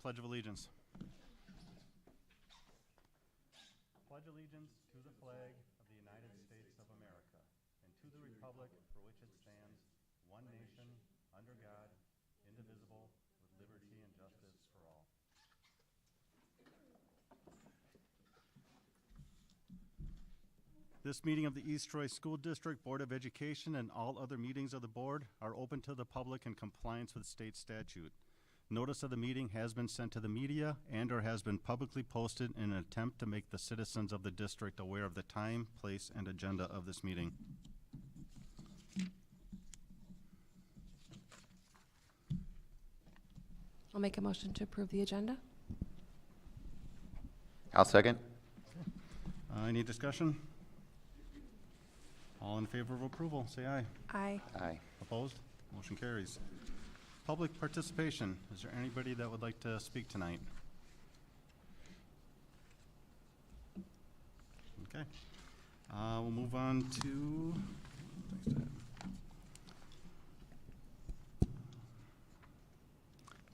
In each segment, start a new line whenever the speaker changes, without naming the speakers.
Pledge of Allegiance. Pledge allegiance to the flag of the United States of America and to the republic for which it stands, one nation, under God, indivisible, with liberty and justice for all. This meeting of the East Troy School District Board of Education and all other meetings of the board are open to the public in compliance with state statute. Notice of the meeting has been sent to the media and or has been publicly posted in an attempt to make the citizens of the district aware of the time, place, and agenda of this meeting.
I'll make a motion to approve the agenda.
I'll second.
Any discussion? All in favor of approval, say aye.
Aye.
Aye.
Opposed? Motion carries. Public participation. Is there anybody that would like to speak tonight? Okay. We'll move on to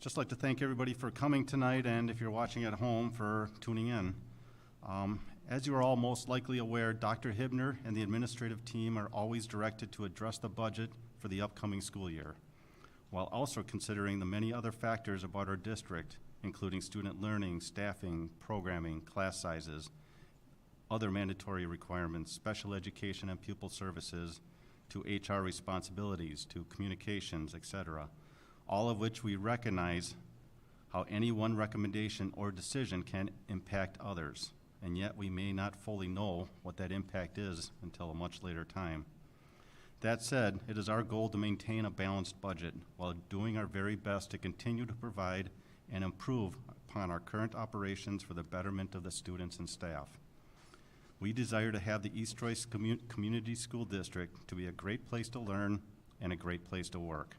just like to thank everybody for coming tonight, and if you're watching at home, for tuning in. As you are all most likely aware, Dr. Hibner and the administrative team are always directed to address the budget for the upcoming school year, while also considering the many other factors about our district, including student learning, staffing, programming, class sizes, other mandatory requirements, special education and pupil services, to HR responsibilities, to communications, etc., all of which we recognize how any one recommendation or decision can impact others, and yet we may not fully know what that impact is until a much later time. That said, it is our goal to maintain a balanced budget while doing our very best to continue to provide and improve upon our current operations for the betterment of the students and staff. We desire to have the East Troy Community School District to be a great place to learn and a great place to work.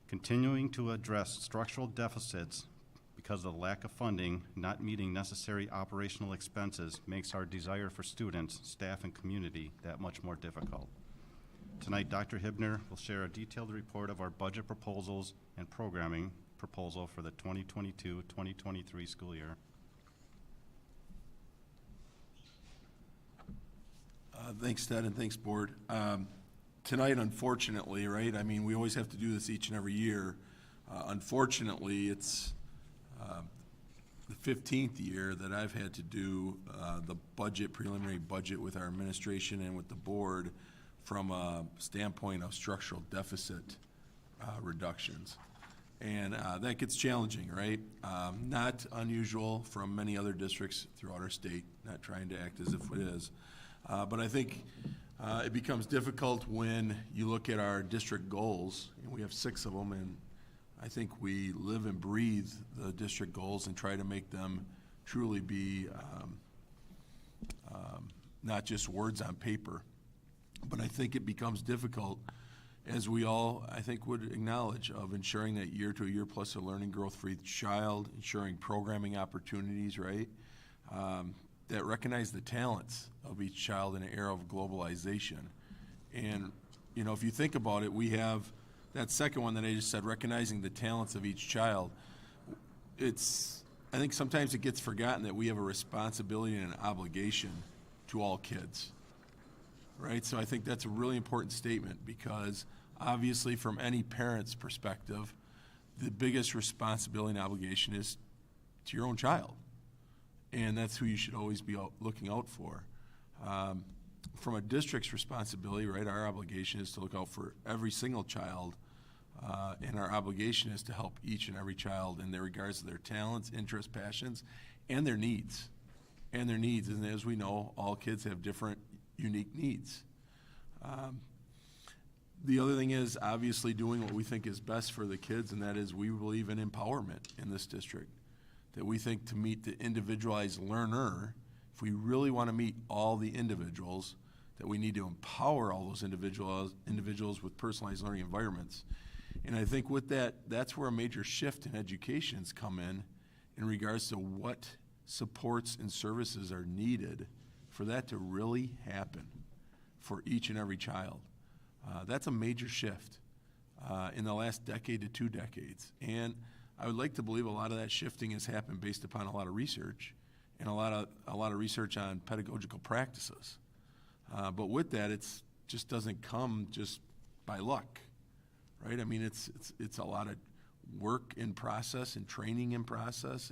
Continuing to address structural deficits because of the lack of funding, not meeting necessary operational expenses, makes our desire for students, staff, and community that much more difficult. Tonight, Dr. Hibner will share a detailed report of our budget proposals and programming proposal for the 2022-2023 school year.
Thanks, Ted, and thanks, Board. Tonight, unfortunately, right, I mean, we always have to do this each and every year. Unfortunately, it's the 15th year that I've had to do the preliminary budget with our administration and with the board from a standpoint of structural deficit reductions. And that gets challenging, right? Not unusual from many other districts throughout our state, not trying to act as if it is. But I think it becomes difficult when you look at our district goals, and we have 6 of them, and I think we live and breathe the district goals and try to make them truly be not just words on paper. But I think it becomes difficult, as we all, I think, would acknowledge, of ensuring that year to year plus a learning growth for each child, ensuring programming opportunities, right, that recognize the talents of each child in an era of globalization. And, you know, if you think about it, we have that second one that I just said, recognizing the talents of each child. I think sometimes it gets forgotten that we have a responsibility and an obligation to all kids, right? So I think that's a really important statement, because obviously from any parent's perspective, the biggest responsibility and obligation is to your own child. And that's who you should always be looking out for. From a district's responsibility, right, our obligation is to look out for every single child, and our obligation is to help each and every child in their regards to their talents, interests, passions, and their needs. And as we know, all kids have different, unique needs. The other thing is obviously doing what we think is best for the kids, and that is we believe in empowerment in this district. That we think to meet the individualized learner, if we really want to meet all the individuals, that we need to empower all those individuals with personalized learning environments. And I think with that, that's where a major shift in education's come in regards to what supports and services are needed for that to really happen for each and every child. That's a major shift in the last decade to 2 decades. And I would like to believe a lot of that shifting has happened based upon a lot of research and a lot of research on pedagogical practices. But with that, it's just doesn't come just by luck, right? I mean, it's a lot of work in process and training in process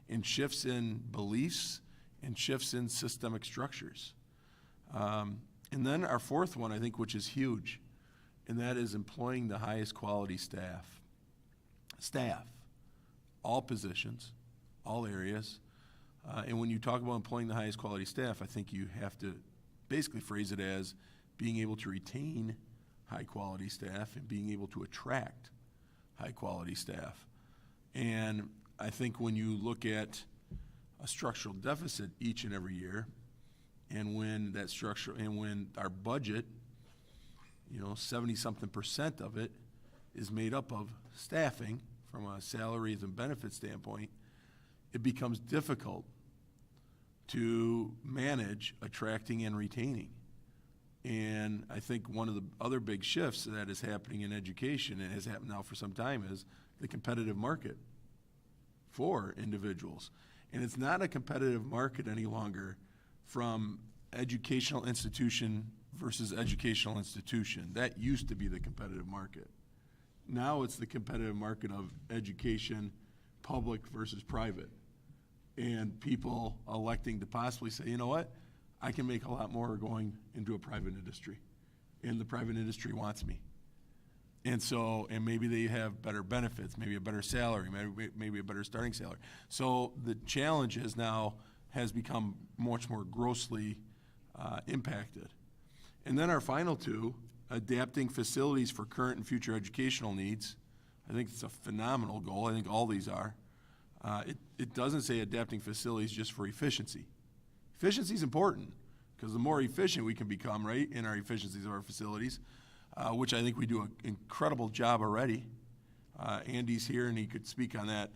and shifts in beliefs and shifts in systemic structures. And then our fourth one, I think, which is huge, and that is employing the highest quality staff. Staff, all positions, all areas. And when you talk about employing the highest quality staff, I think you have to basically phrase it as being able to retain high quality staff and being able to attract high quality staff. And I think when you look at a structural deficit each and every year, and when our budget, 70-something% of it is made up of staffing from a salaries and benefits standpoint, it becomes difficult to manage attracting and retaining. And I think one of the other big shifts that is happening in education, and has happened now for some time, is the competitive market for individuals. And it's not a competitive market any longer from educational institution versus educational institution. That used to be the competitive market. Now it's the competitive market of education, public versus private. And people electing to possibly say, you know what, I can make a lot more going into a private industry. And the private industry wants me. And maybe they have better benefits, maybe a better salary, maybe a better starting salary. So the challenge has become much more grossly impacted. And then our final two, adapting facilities for current and future educational needs. I think it's a phenomenal goal. I think all these are. It doesn't say adapting facilities just for efficiency. Efficiency is important because the more efficient we can become, right, in our efficiencies of our facilities, which I think we do an incredible job already. Andy's here and he could speak on that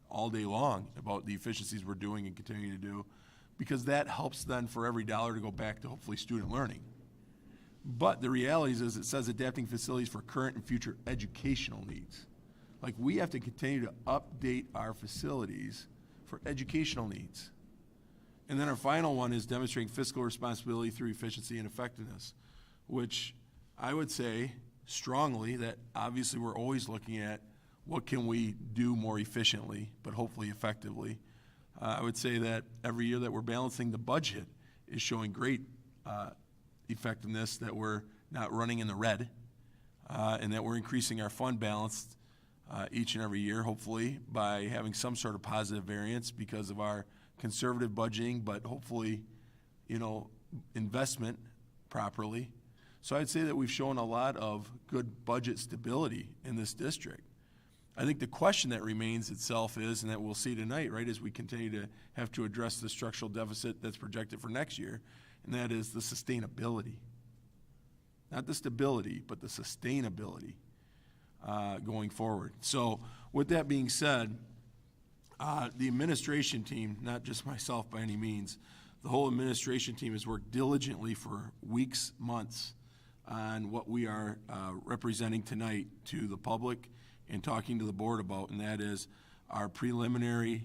all day long about the efficiencies we're doing and continuing to do, because that helps then for every dollar to go back to hopefully student learning. But the reality is it says adapting facilities for current and future educational needs. Like, we have to continue to update our facilities for educational needs. And then our final one is demonstrating fiscal responsibility through efficiency and effectiveness, which I would say strongly that obviously we're always looking at what can we do more efficiently, but hopefully effectively. I would say that every year that we're balancing the budget is showing great effectiveness, that we're not running in the red, and that we're increasing our fund balance each and every year, hopefully, by having some sort of positive variance because of our conservative budgeting, but hopefully, investment properly. So I'd say that we've shown a lot of good budget stability in this district. I think the question that remains itself is, and that we'll see tonight, right, as we continue to have to address the structural deficit that's projected for next year, and that is the sustainability. Not the stability, but the sustainability going forward. So with that being said, the administration team, not just myself by any means, the whole administration team has worked diligently for weeks, months, on what we are representing tonight to the public and talking to the board about, and that is our preliminary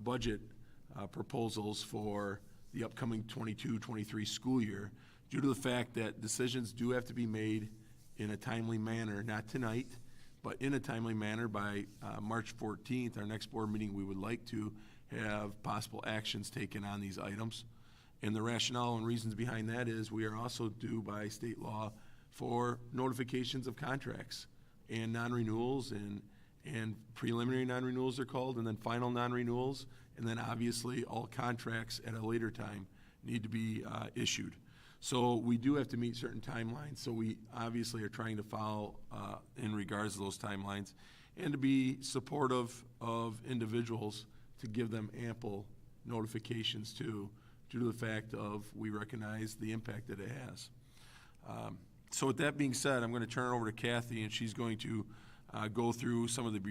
budget proposals for the upcoming 22-23 school year, due to the fact that decisions do have to be made in a timely manner, not tonight, but in a timely manner by March 14th, our next board meeting. We would like to have possible actions taken on these items. And the rationale and reasons behind that is we are also due by state law for notifications of contracts and non-renewals and preliminary non-renewals they're called, and then final non-renewals, and then obviously all contracts at a later time need to be issued. So we do have to meet certain timelines, so we obviously are trying to follow in regards to those timelines and to be supportive of individuals to give them ample notifications due to the fact of we recognize the impact that it has. So with that being said, I'm going to turn it over to Kathy, and she's going to go through some of the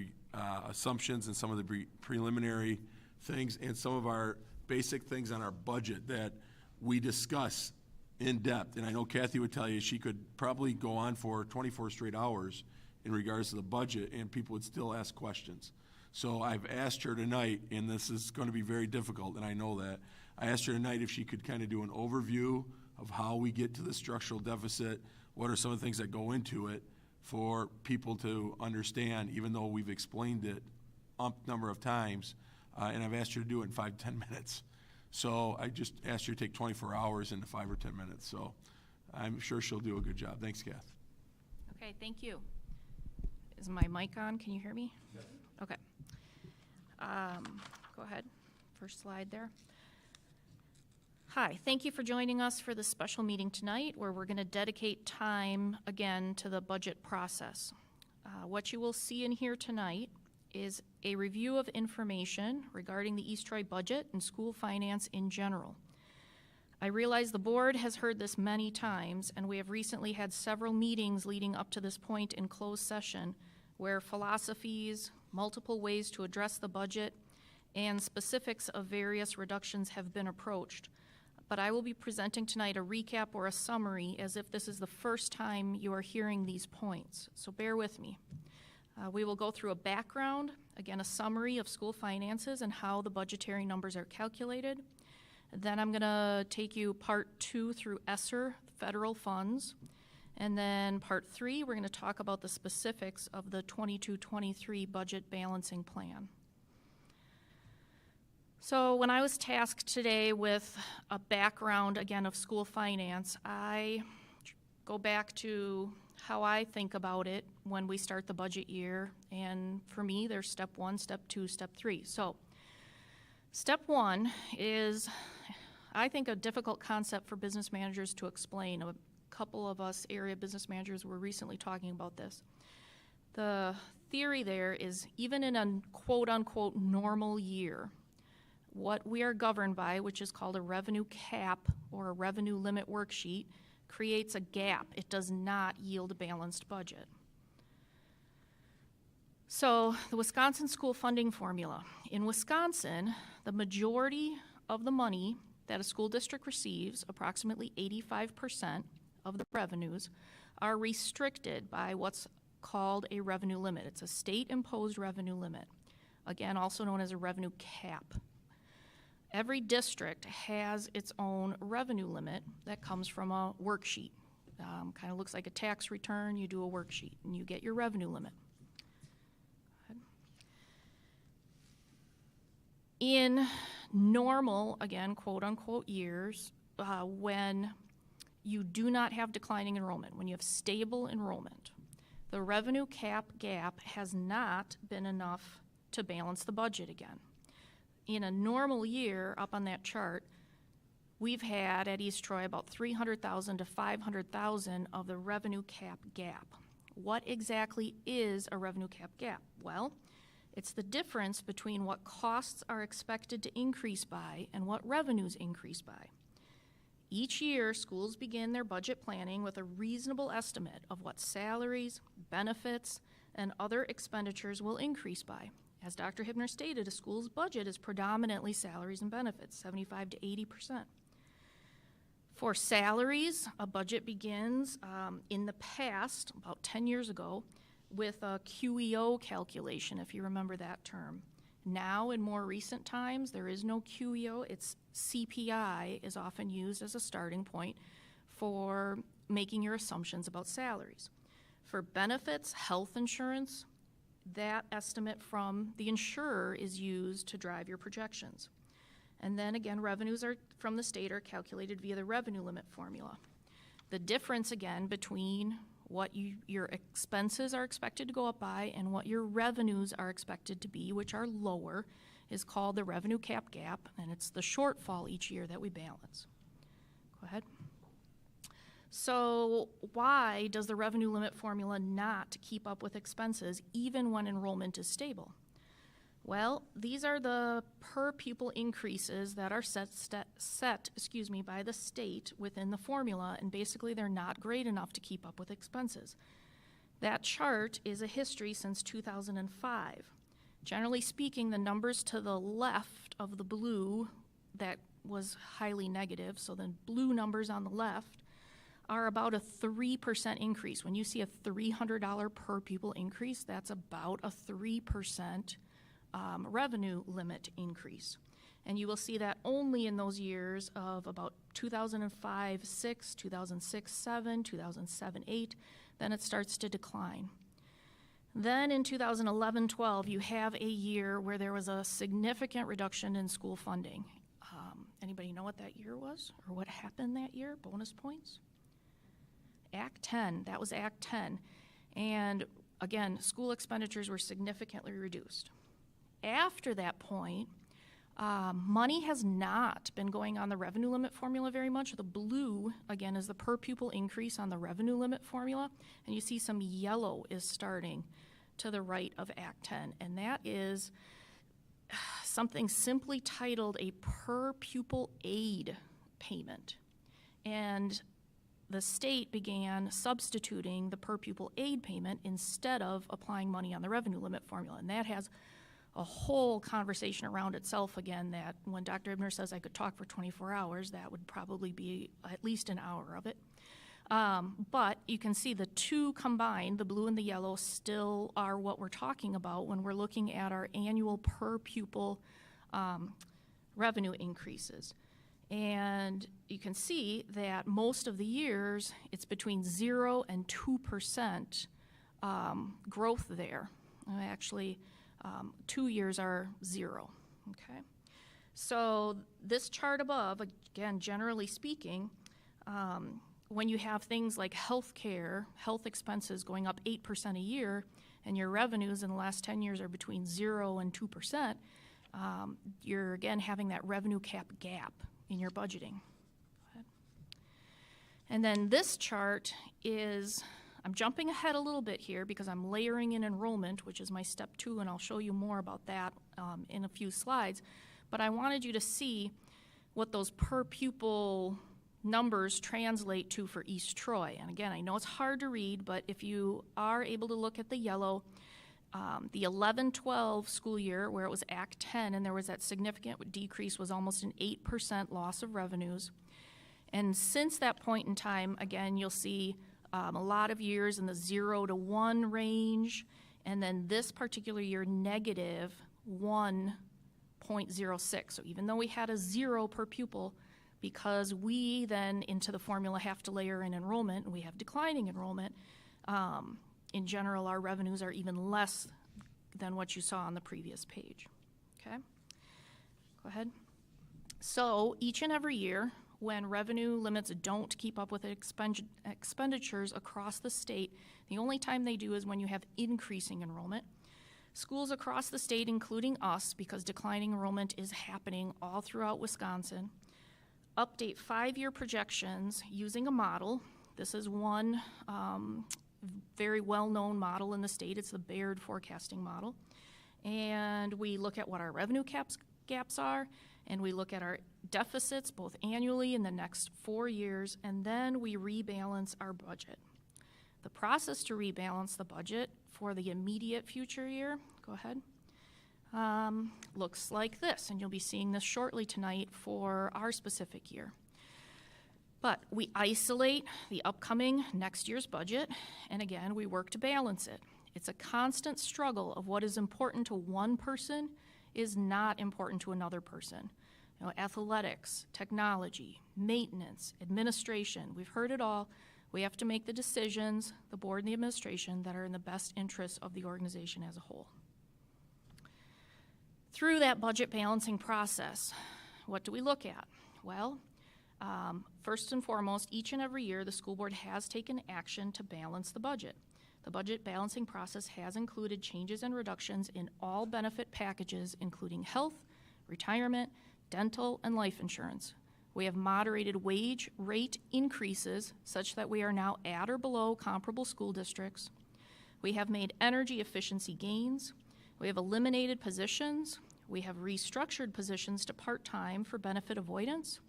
assumptions and some of the preliminary things and some of our basic things on our budget that we discuss in depth. And I know Kathy would tell you she could probably go on for 24 straight hours in regards to the budget, and people would still ask questions. So I've asked her tonight, and this is going to be very difficult, and I know that. I asked her tonight if she could kind of do an overview of how we get to the structural deficit, what are some of the things that go into it for people to understand, even though we've explained it number of times, and I've asked her to do it in 5 to 10 minutes. So I just asked her to take 24 hours into 5 or 10 minutes. So I'm sure she'll do a good job. Thanks, Kath.
Okay, thank you. Is my mic on? Can you hear me? Yes. Okay. Go ahead. First slide there. Hi, thank you for joining us for this special meeting tonight where we're going to dedicate time again to the budget process. What you will see in here tonight is a review of information regarding the East Troy budget and school finance in general. I realize the board has heard this many times, and we have recently had several meetings leading up to this point in closed session where philosophies, multiple ways to address the budget, and specifics of various reductions have been approached. But I will be presenting tonight a recap or a summary as if this is the first time you are hearing these points, so bear with me. We will go through a background, again a summary of school finances and how the budgetary numbers are calculated. Then I'm going to take you part 2 through ESSER, federal funds. And then part 3, we're going to talk about the specifics of the 22-23 budget balancing plan. So when I was tasked today with a background, again, of school finance, I go back to how I think about it when we start the budget year. And for me, there's step 1, step 2, step 3. So step 1 is, I think, a difficult concept for business managers to explain. A couple of us area business managers were recently talking about this. The theory there is even in a quote-unquote normal year, what we are governed by, which is called a revenue cap or a revenue limit worksheet, creates a gap. It does not yield a balanced budget. So the Wisconsin school funding formula. In Wisconsin, the majority of the money that a school district receives, approximately 85% of the revenues, are restricted by what's called a revenue limit. It's a state-imposed revenue limit, again, also known as a revenue cap. Every district has its own revenue limit that comes from a worksheet. Kind of looks like a tax return. You do a worksheet, and you get your revenue limit. In normal, again, quote-unquote years, when you do not have declining enrollment, when you have stable enrollment, the revenue cap gap has not been enough to balance the budget again. In a normal year, up on that chart, we've had at East Troy about 300,000 to 500,000 of the revenue cap gap. What exactly is a revenue cap gap? Well, it's the difference between what costs are expected to increase by and what revenues increase by. Each year, schools begin their budget planning with a reasonable estimate of what salaries, benefits, and other expenditures will increase by. As Dr. Hibner stated, a school's budget is predominantly salaries and benefits, 75 to 80%. For salaries, a budget begins in the past, about 10 years ago, with a QEO calculation, if you remember that term. Now, in more recent times, there is no QEO. It's CPI is often used as a starting point for making your assumptions about salaries. For benefits, health insurance, that estimate from the insurer is used to drive your projections. And then again, revenues from the state are calculated via the revenue limit formula. The difference again between what your expenses are expected to go up by and what your revenues are expected to be, which are lower, is called the revenue cap gap, and it's the shortfall each year that we balance. Go ahead. So why does the revenue limit formula not keep up with expenses even when enrollment is stable? Well, these are the per pupil increases that are set by the state within the formula, and basically they're not great enough to keep up with expenses. That chart is a history since 2005. Generally speaking, the numbers to the left of the blue that was highly negative, so the blue numbers on the left, are about a 3% increase. When you see a $300 per pupil increase, that's about a 3% revenue limit increase. And you will see that only in those years of about 2005-6, 2006-7, 2007-8, then it starts to decline. Then in 2011-12, you have a year where there was a significant reduction in school funding. Anybody know what that year was or what happened that year? Bonus points? Act 10, that was Act 10. And again, school expenditures were significantly reduced. After that point, money has not been going on the revenue limit formula very much. The blue, again, is the per pupil increase on the revenue limit formula. And you see some yellow is starting to the right of Act 10. And that is something simply titled a per pupil aid payment. And the state began substituting the per pupil aid payment instead of applying money on the revenue limit formula. And that has a whole conversation around itself again, that when Dr. Ibner says I could talk for 24 hours, that would probably be at least an hour of it. But you can see the two combined, the blue and the yellow, still are what we're talking about when we're looking at our annual per pupil revenue increases. And you can see that most of the years, it's between 0 and 2% growth there. Actually, 2 years are 0, okay? So this chart above, again, generally speaking, when you have things like healthcare, health expenses going up 8% a year, and your revenues in the last 10 years are between 0 and 2%, you're again having that revenue cap gap in your budgeting. Go ahead. And then this chart is, I'm jumping ahead a little bit here because I'm layering in enrollment, which is my step 2, and I'll show you more about that in a few slides. But I wanted you to see what those per pupil numbers translate to for East Troy. And again, I know it's hard to read, but if you are able to look at the yellow, the 11-12 school year where it was Act 10 and there was that significant decrease was almost an 8% loss of revenues. And since that point in time, again, you'll see a lot of years in the 0 to 1 range, and then this particular year, negative 1.06. So even though we had a 0 per pupil, because we then into the formula have to layer in enrollment, and we have declining enrollment, in general, our revenues are even less than what you saw on the previous page. Okay? Go ahead. So each and every year, when revenue limits don't keep up with expenditures across the state, the only time they do is when you have increasing enrollment. Schools across the state, including us, because declining enrollment is happening all throughout Wisconsin, update 5-year projections using a model. This is one very well-known model in the state. It's the Baird forecasting model. And we look at what our revenue gaps are, and we look at our deficits both annually in the next 4 years, and then we rebalance our budget. The process to rebalance the budget for the immediate future year, go ahead, looks like this, and you'll be seeing this shortly tonight for our specific year. But we isolate the upcoming next year's budget, and again, we work to balance it. It's a constant struggle of what is important to one person is not important to another person. You know, athletics, technology, maintenance, administration, we've heard it all. We have to make the decisions, the board and the administration, that are in the best interest of the organization as a whole. Through that budget balancing process, what do we look at? Well, first and foremost, each and every year, the school board has taken action to balance the budget. The budget balancing process has included changes and reductions in all benefit packages, including health, retirement, dental, and life insurance. We have moderated wage rate increases such that we are now at or below comparable school districts. We have made energy efficiency gains. We have eliminated positions. We have restructured positions to part-time for benefit avoidance.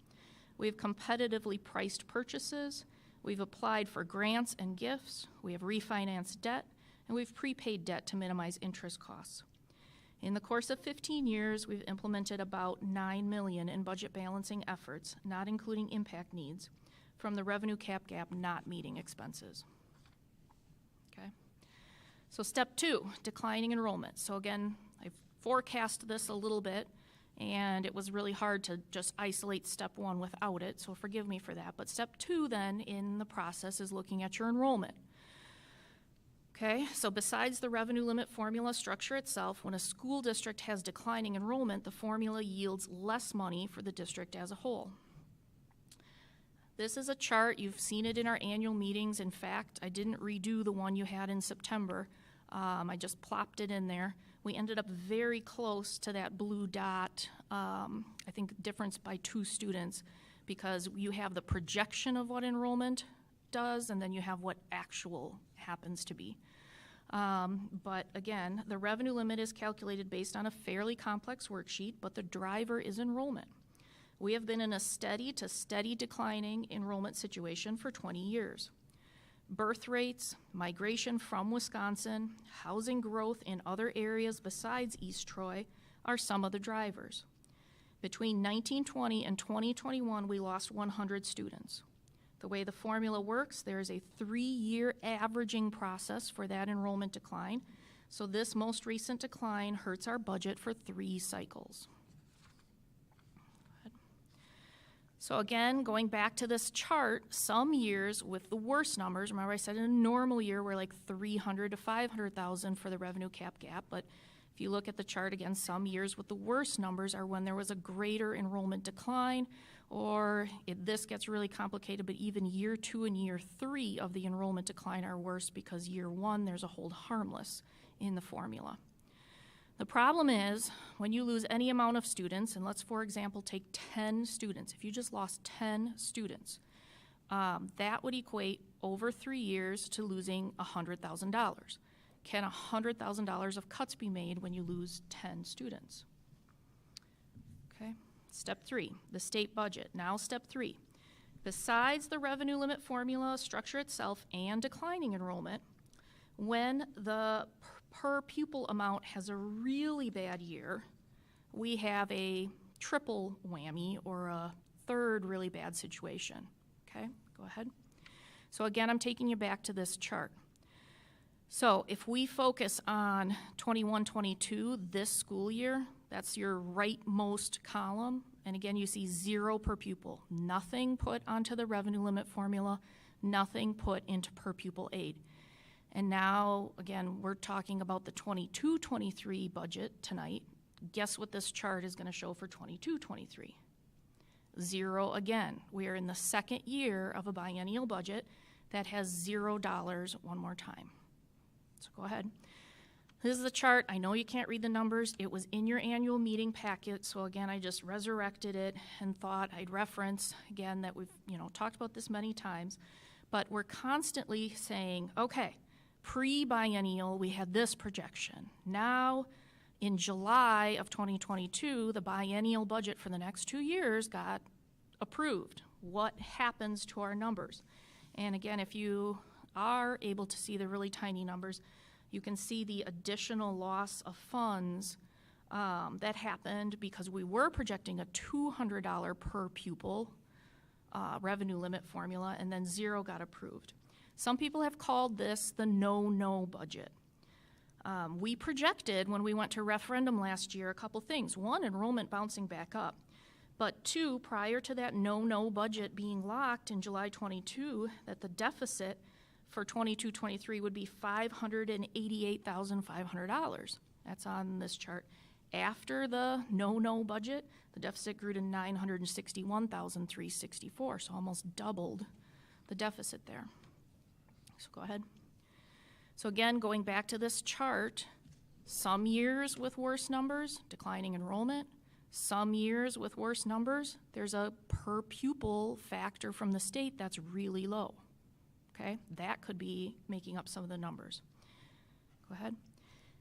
We have competitively priced purchases. We've applied for grants and gifts. We have refinanced debt, and we've prepaid debt to minimize interest costs. In the course of 15 years, we've implemented about $9 million in budget balancing efforts, not including impact needs, from the revenue cap gap not meeting expenses. Okay. So step 2, declining enrollment. So again, I've forecast this a little bit, and it was really hard to just isolate step 1 without it, so forgive me for that. But step 2 then in the process is looking at your enrollment. Okay, so besides the revenue limit formula structure itself, when a school district has declining enrollment, the formula yields less money for the district as a whole. This is a chart, you've seen it in our annual meetings. In fact, I didn't redo the one you had in September. I just plopped it in there. We ended up very close to that blue dot, I think difference by 2 students, because you have the projection of what enrollment does, and then you have what actual happens to be. But again, the revenue limit is calculated based on a fairly complex worksheet, but the driver is enrollment. We have been in a steady to steady declining enrollment situation for 20 years. Birth rates, migration from Wisconsin, housing growth in other areas besides East Troy are some of the drivers. Between 1920 and 2021, we lost 100 students. The way the formula works, there is a 3-year averaging process for that enrollment decline. So this most recent decline hurts our budget for 3 cycles. So again, going back to this chart, some years with the worst numbers, remember I said in a normal year we're like 300 to 500,000 for the revenue cap gap, but if you look at the chart again, some years with the worst numbers are when there was a greater enrollment decline, or this gets really complicated, but even year 2 and year 3 of the enrollment decline are worse because year 1 there's a hold harmless in the formula. The problem is when you lose any amount of students, and let's for example take 10 students, if you just lost 10 students, that would equate over 3 years to losing $100,000. Can $100,000 of cuts be made when you lose 10 students? Okay. Step 3, the state budget. Now step 3. Besides the revenue limit formula structure itself and declining enrollment, when the per pupil amount has a really bad year, we have a triple whammy or a third really bad situation. Okay, go ahead. So again, I'm taking you back to this chart. So if we focus on 21-22, this school year, that's your rightmost column, and again you see 0 per pupil. Nothing put onto the revenue limit formula, nothing put into per pupil aid. And now, again, we're talking about the 22-23 budget tonight. Guess what this chart is going to show for 22-23? 0 again. We are in the second year of a biennial budget that has $0 one more time. So go ahead. This is the chart. I know you can't read the numbers. It was in your annual meeting packet, so again, I just resurrected it and thought I'd reference, again, that we've talked about this many times, but we're constantly saying, okay, pre-biennial, we had this projection. Now, in July of 2022, the biennial budget for the next 2 years got approved. What happens to our numbers? And again, if you are able to see the really tiny numbers, you can see the additional loss of funds that happened because we were projecting a $200 per pupil revenue limit formula, and then 0 got approved. Some people have called this the no-no budget. We projected when we went to referendum last year a couple things. 1, enrollment bouncing back up. But 2, prior to that no-no budget being locked in July 22, that the deficit for 22-23 would be $588,500. That's on this chart. After the no-no budget, the deficit grew to $961,364, so almost doubled the deficit there. So go ahead. So again, going back to this chart, some years with worse numbers, declining enrollment. Some years with worse numbers, there's a per pupil factor from the state that's really low. Okay, that could be making up some of the numbers. Go ahead.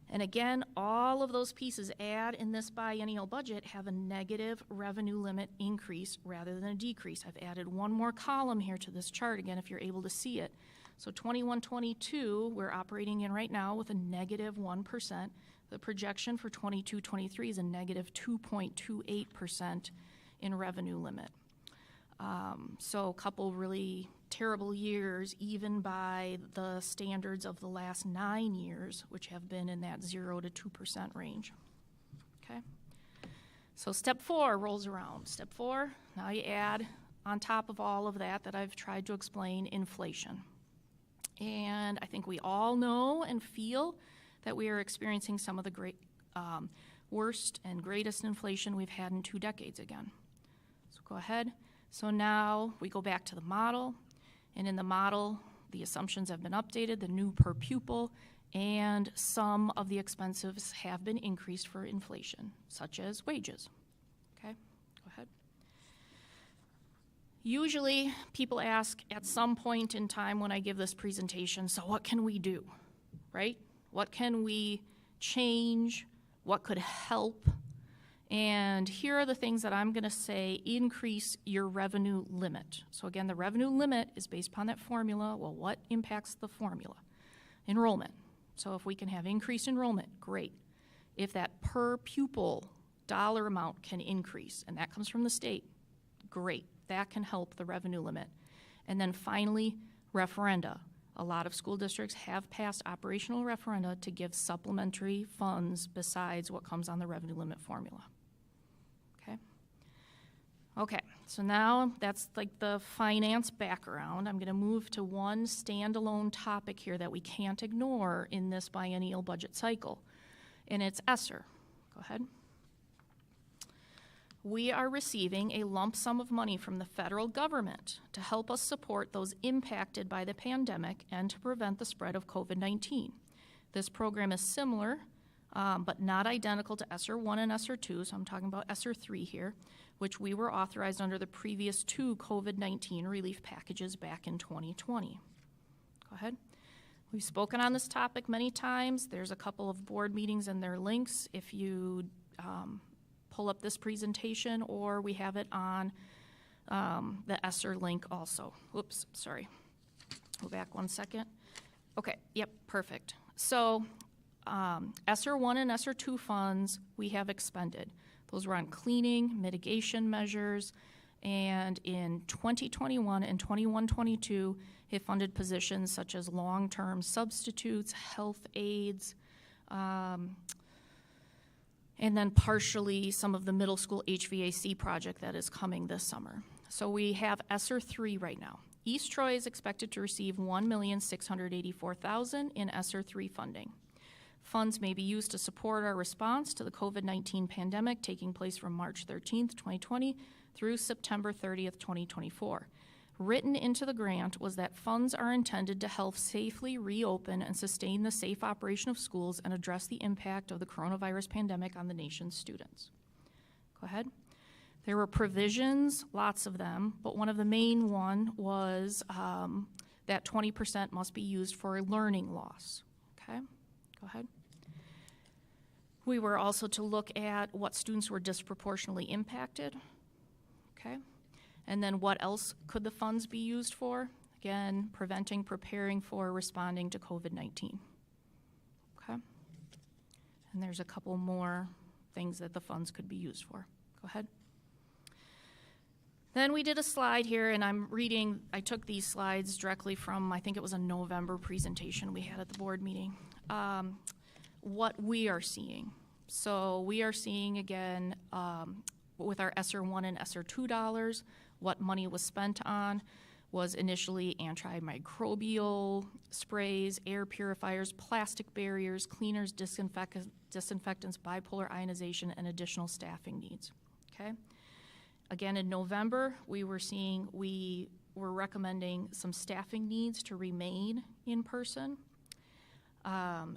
And again, all of those pieces add in this biennial budget have a negative revenue limit increase rather than a decrease. I've added one more column here to this chart again if you're able to see it. So 21-22, we're operating in right now with a negative 1%. The projection for 22-23 is a negative 2.28% in revenue limit. So a couple really terrible years, even by the standards of the last 9 years, which have been in that 0 to 2% range. So step 4 rolls around. Step 4, now you add on top of all of that I've tried to explain, inflation. And I think we all know and feel that we are experiencing some of the worst and greatest inflation we've had in 2 decades again. So go ahead. So now we go back to the model, and in the model, the assumptions have been updated, the new per pupil, and some of the expenses have been increased for inflation, such as wages. Okay, go ahead. Usually, people ask at some point in time when I give this presentation, so what can we do, right? What can we change? What could help? And here are the things that I'm going to say increase your revenue limit. So again, the revenue limit is based upon that formula. Well, what impacts the formula? Enrollment. So if we can have increased enrollment, great. If that per pupil dollar amount can increase, and that comes from the state, great. That can help the revenue limit. And then finally, referenda. A lot of school districts have passed operational referenda to give supplementary funds besides what comes on the revenue limit formula. Okay, so now that's like the finance background. I'm going to move to one standalone topic here that we can't ignore in this biennial budget cycle, and it's ESSER. Go ahead. We are receiving a lump sum of money from the federal government to help us support those impacted by the pandemic and to prevent the spread of COVID-19. This program is similar, but not identical to ESSER 1 and ESSER 2, so I'm talking about ESSER 3 here, which we were authorized under the previous 2 COVID-19 relief packages back in 2020. Go ahead. We've spoken on this topic many times. There's a couple of board meetings and their links if you pull up this presentation, or we have it on the ESSER link also. Oops, sorry. Go back one second. Okay, yep, perfect. So ESSER 1 and ESSER 2 funds we have expended. Those were on cleaning, mitigation measures, and in 2021 and 21-22, it funded positions such as long-term substitutes, health aides, and then partially some of the middle school HVAC project that is coming this summer. So we have ESSER 3 right now. East Troy is expected to receive $1,684,000 in ESSER 3 funding. Funds may be used to support our response to the COVID-19 pandemic taking place from March 13th, 2020 through September 30th, 2024. Written into the grant was that funds are intended to help safely reopen and sustain the safe operation of schools and address the impact of the coronavirus pandemic on the nation's students. Go ahead. There were provisions, lots of them, but one of the main one was that 20% must be used for learning loss. Okay, go ahead. We were also to look at what students were disproportionately impacted, okay? And then what else could the funds be used for? Again, preventing, preparing for, responding to COVID-19, okay? And there's a couple more things that the funds could be used for. Go ahead. Then we did a slide here, and I took these slides directly from, I think it was a November presentation we had at the board meeting. What we are seeing. So we are seeing, again, with our ESSER 1 and ESSER 2 dollars, what money was spent on was initially antimicrobial sprays, air purifiers, plastic barriers, cleaners, disinfectants, bipolar ionization, and additional staffing needs, okay? Again, in November, we were recommending some staffing needs to remain in person.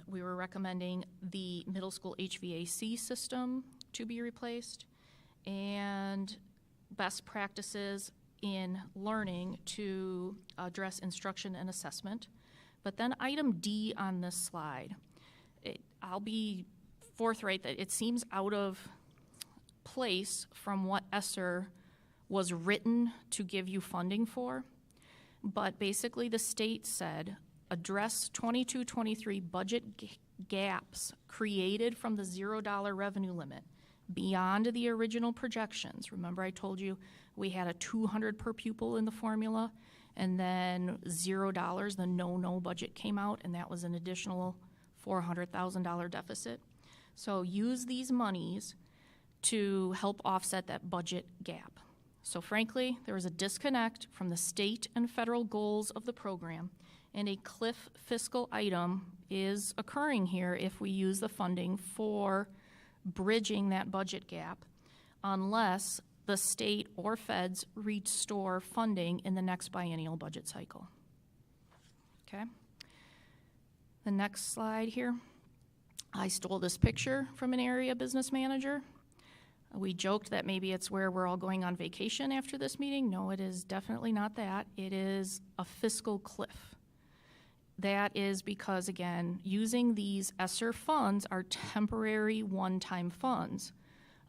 We were recommending the middle school HVAC system to be replaced and best practices in learning to address instruction and assessment. But then item D on this slide, I'll be forthright that it seems out of place from what ESSER was written to give you funding for. But basically the state said, address 22-23 budget gaps created from the $0 revenue limit beyond the original projections. Remember I told you we had a 200 per pupil in the formula, and then $0, the no budget came out, and that was an additional $400,000 deficit. So use these monies to help offset that budget gap. So frankly, there is a disconnect from the state and federal goals of the program, and a cliff fiscal item is occurring here if we use the funding for bridging that budget gap, unless the state or feds restore funding in the next biennial budget cycle. Okay? The next slide here. I stole this picture from an area business manager. We joked that maybe it's where we're all going on vacation after this meeting. No, it is definitely not that. It is a fiscal cliff. That is because, again, using these ESSER funds are temporary one-time funds.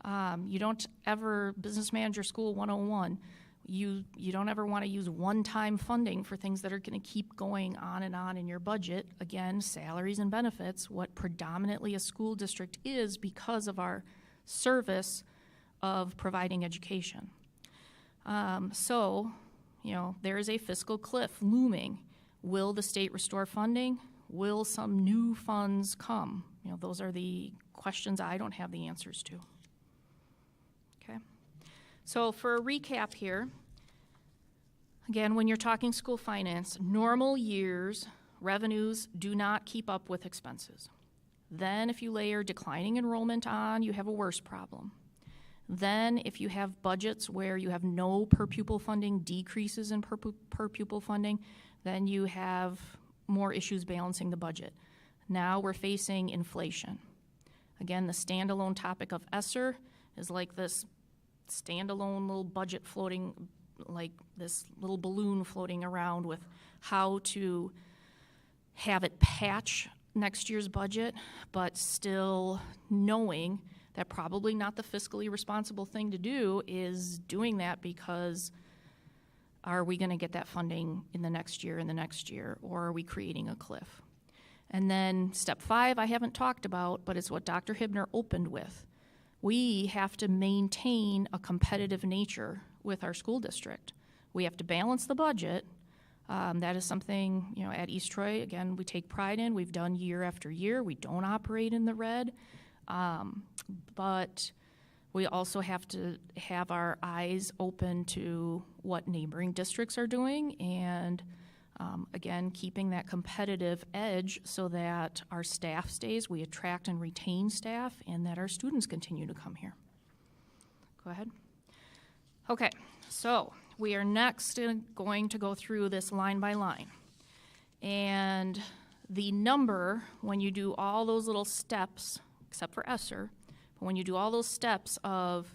You don't ever, Business Manager School 101, you don't ever want to use one-time funding for things that are going to keep going on and on in your budget. Again, salaries and benefits, what predominantly a school district is because of our service of providing education. So, there is a fiscal cliff looming. Will the state restore funding? Will some new funds come? Those are the questions I don't have the answers to. Okay. So for a recap here, again, when you're talking school finance, normal years, revenues do not keep up with expenses. Then if you layer declining enrollment on, you have a worse problem. Then if you have budgets where you have no per pupil funding, decreases in per pupil funding, then you have more issues balancing the budget. Now we're facing inflation. Again, the standalone topic of ESSER is like this standalone little budget floating, like this little balloon floating around with how to have it patch next year's budget, but still knowing that probably not the fiscally responsible thing to do is doing that, because are we going to get that funding in the next year, or are we creating a cliff? And then step 5 I haven't talked about, but it's what Dr. Hibner opened with. We have to maintain a competitive nature with our school district. We have to balance the budget. That is something, at East Troy, again, we take pride in. We've done year after year. We don't operate in the red. But we also have to have our eyes open to what neighboring districts are doing, and again, keeping that competitive edge so that our staff stays, we attract and retain staff, and that our students continue to come here. Go ahead. Okay, so we are next going to go through this line by line. And the number, when you do all those little steps, except for ESSER, but when you do all those steps of,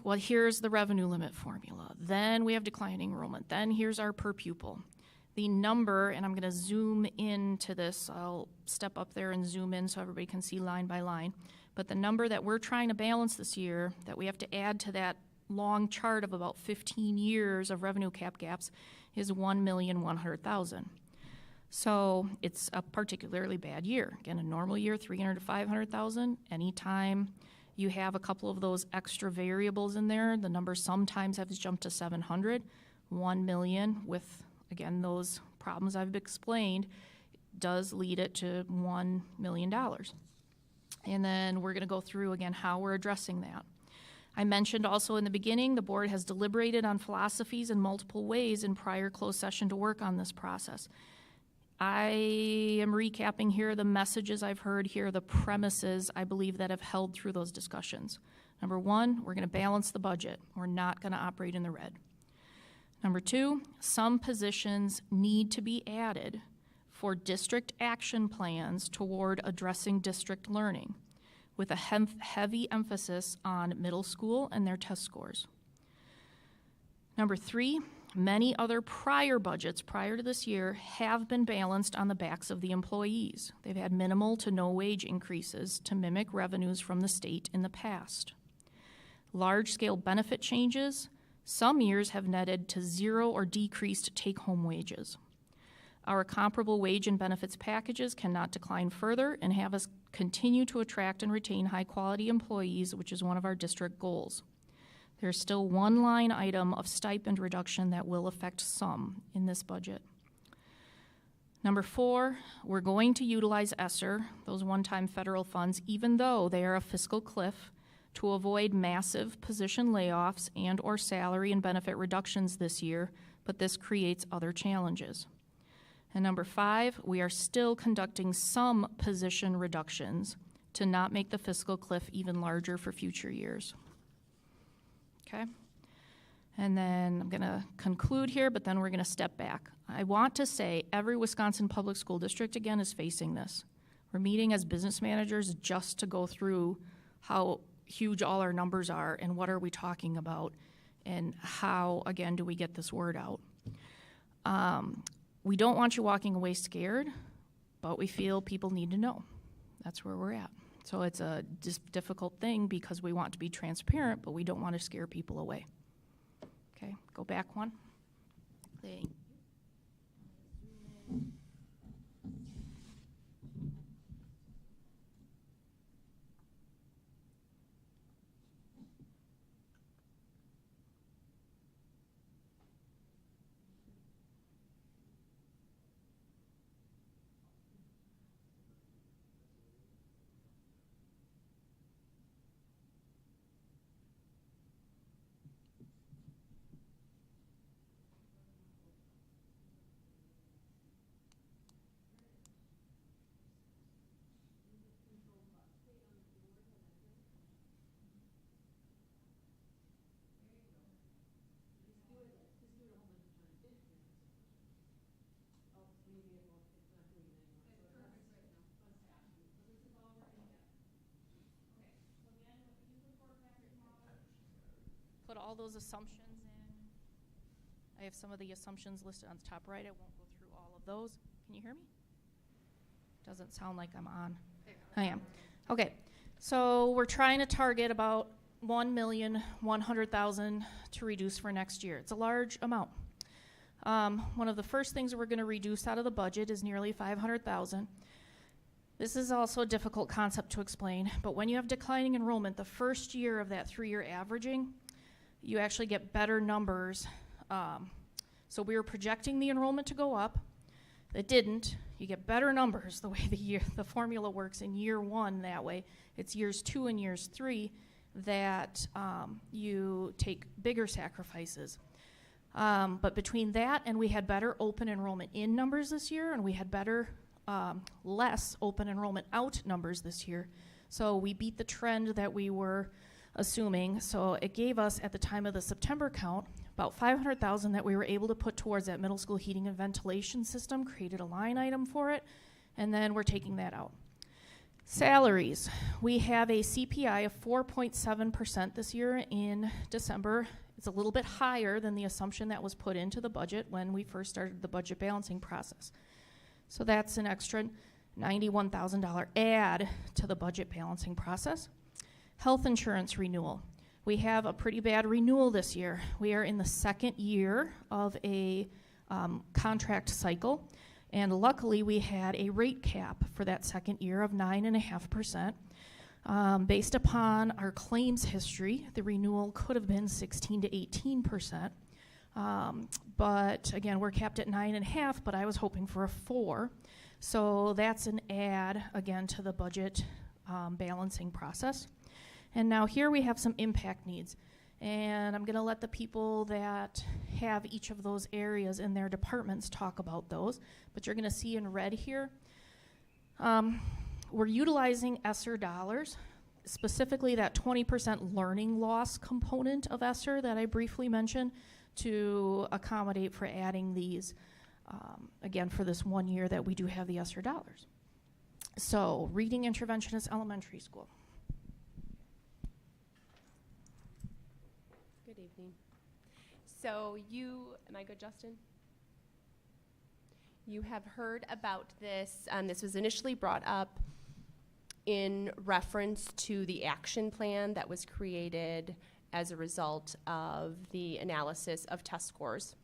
well, here's the revenue limit formula, then we have declining enrollment, then here's our per pupil. The number, and I'm going to zoom into this, I'll step up there and zoom in so everybody can see line by line, but the number that we're trying to balance this year, that we have to add to that long chart of about 15 years of revenue cap gaps, is 1,100,000. So it's a particularly bad year. Again, a normal year, 300 to 500,000. Anytime you have a couple of those extra variables in there, the number sometimes has jumped to 700. 1 million with, again, those problems I've explained, does lead it to $1 million. And then we're going to go through again how we're addressing that. I mentioned also in the beginning, the board has deliberated on philosophies in multiple ways in prior closed session to work on this process. I am recapping here the messages I've heard here, the premises I believe that have held through those discussions. Number 1, we're going to balance the budget. We're not going to operate in the red. Number 2, some positions need to be added for district action plans toward addressing district learning, with a heavy emphasis on middle school and their test scores. Number 3, many other prior budgets prior to this year have been balanced on the backs of the employees. They've had minimal to no wage increases to mimic revenues from the state in the past. Large-scale benefit changes, some years have netted to 0 or decreased take-home wages. Our comparable wage and benefits packages cannot decline further and have us continue to attract and retain high-quality employees, which is one of our district goals. There's still one line item of stipend reduction that will affect some in this budget. Number 4, we're going to utilize ESSER, those one-time federal funds, even though they are a fiscal cliff, to avoid massive position layoffs and or salary and benefit reductions this year, but this creates other challenges. And number 5, we are still conducting some position reductions to not make the fiscal cliff even larger for future years. Okay? And then I'm going to conclude here, but then we're going to step back. I want to say every Wisconsin public school district, again, is facing this. We're meeting as business managers just to go through how huge all our numbers are and what are we talking about and how, again, do we get this word out. We don't want you walking away scared, but we feel people need to know. That's where we're at. So it's a difficult thing because we want to be transparent, but we don't want to scare people away. Okay, go back one. Thank you. Put all those assumptions in. I have some of the assumptions listed on the top right. I won't go through all of those. Can you hear me? Doesn't sound like I'm on. I am. Okay, so we're trying to target about 1,100,000 to reduce for next year. It's a large amount. One of the first things we're going to reduce out of the budget is nearly 500,000. This is also a difficult concept to explain, but when you have declining enrollment, the first year of that 3-year averaging, you actually get better numbers. So we were projecting the enrollment to go up. It didn't. You get better numbers the way the formula works in year 1 that way. It's years 2 and years 3 that you take bigger sacrifices. But between that and we had better open enrollment in numbers this year, and we had better, less open enrollment out numbers this year. So we beat the trend that we were assuming. So it gave us, at the time of the September count, about 500,000 that we were able to put towards that middle school heating and ventilation system, created a line item for it, and then we're taking that out. Salaries. We have a CPI of 4.7% this year in December. It's a little bit higher than the assumption that was put into the budget when we first started the budget balancing process. So that's an extra $91,000 add to the budget balancing process. Health insurance renewal. We have a pretty bad renewal this year. We are in the second year of a contract cycle, and luckily we had a rate cap for that second year of 9.5%. Based upon our claims history, the renewal could have been 16 to 18%. But again, we're capped at 9.5%, but I was hoping for a 4%. So that's an add, again, to the budget balancing process. And now here we have some impact needs. And I'm going to let the people that have each of those areas in their departments talk about those. But you're going to see in red here, we're utilizing ESSER dollars, specifically that 20% learning loss component of ESSER that I briefly mentioned, to accommodate for adding these, again, for this 1 year that we do have the ESSER dollars. So, reading interventionist elementary school.
Good evening. So am I good, Justin? You have heard about this. This was initially brought up in reference to the action plan that was created as a result of the analysis of test scores.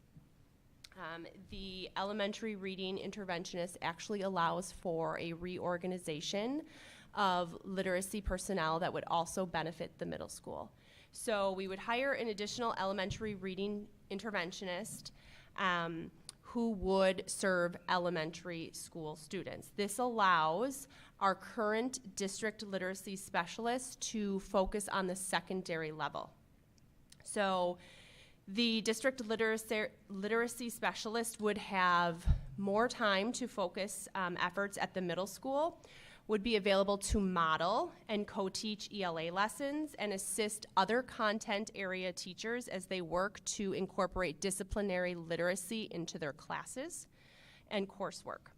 The elementary reading interventionist actually allows for a reorganization of literacy personnel that would also benefit the middle school. So we would hire an additional elementary reading interventionist who would serve elementary school students. This allows our current district literacy specialists to focus on the secondary level. So the district literacy specialist would have more time to focus efforts at the middle school, would be available to model and co-teach ELA lessons and assist other content area teachers as they work to incorporate disciplinary literacy into their classes and coursework.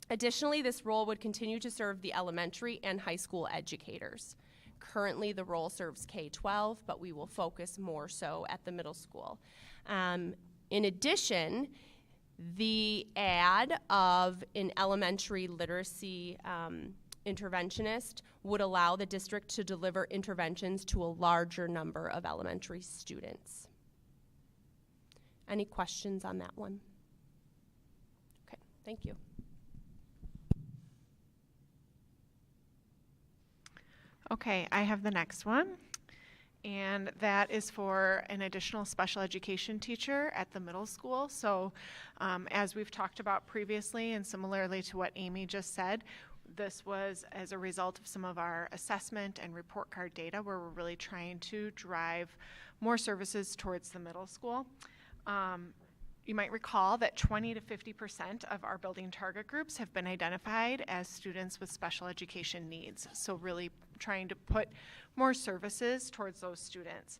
Additionally, this role would continue to serve the elementary and high school educators. Currently, the role serves K-12, but we will focus more so at the middle school. In addition, the add of an elementary literacy interventionist would allow the district to deliver interventions to a larger number of elementary students. Any questions on that one? Okay, thank you.
Okay, I have the next one, and that is for an additional special education teacher at the middle school. So as we've talked about previously, and similarly to what Amy just said, this was as a result of some of our assessment and report card data where we're really trying to drive more services towards the middle school. You might recall that 20 to 50% of our building target groups have been identified as students with special education needs. So really trying to put more services towards those students.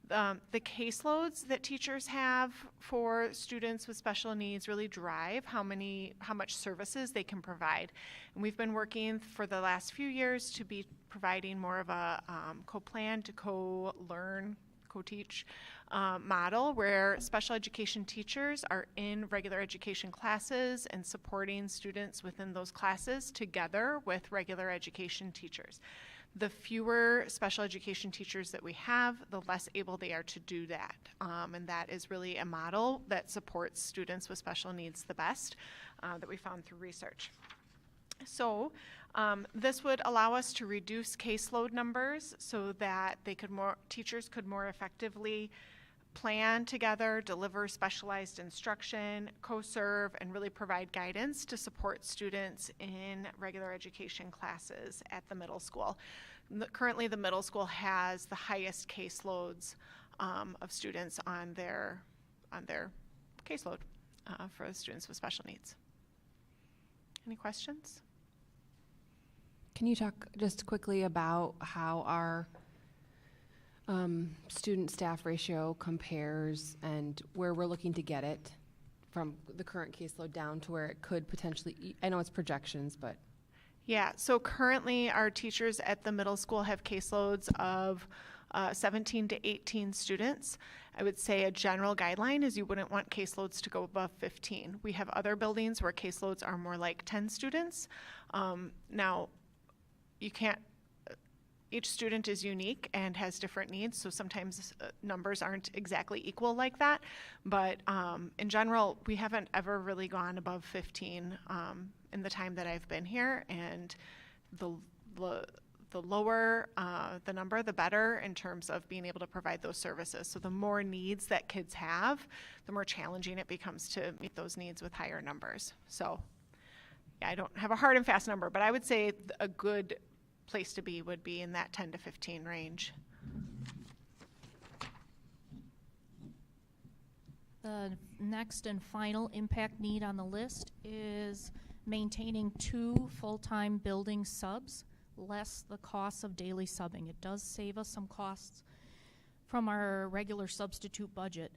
The caseloads that teachers have for students with special needs really drive how much services they can provide. And we've been working for the last few years to be providing more of a co-plan to co-learn, co-teach model where special education teachers are in regular education classes and supporting students within those classes together with regular education teachers. The fewer special education teachers that we have, the less able they are to do that. And that is really a model that supports students with special needs the best that we found through research. So this would allow us to reduce caseload numbers so that teachers could more effectively plan together, deliver specialized instruction, co-serve, and really provide guidance to support students in regular education classes at the middle school. Currently, the middle school has the highest caseloads of students on their caseload for the students with special needs. Any questions?
Can you talk just quickly about how our student-staff ratio compares and where we're looking to get it from the current caseload down to where it could potentially, I know it's projections, but.
Yeah, so currently our teachers at the middle school have caseloads of 17 to 18 students. I would say a general guideline is you wouldn't want caseloads to go above 15. We have other buildings where caseloads are more like 10 students. Now, you can't, each student is unique and has different needs, so sometimes numbers aren't exactly equal like that. But in general, we haven't ever really gone above 15 in the time that I've been here, and the lower the number, the better in terms of being able to provide those services. So the more needs that kids have, the more challenging it becomes to meet those needs with higher numbers. So yeah, I don't have a hard and fast number, but I would say a good place to be would be in that 10 to 15 range.
The next and final impact need on the list is maintaining 2 full-time building subs, less the costs of daily subbing. It does save us some costs from our regular substitute budget.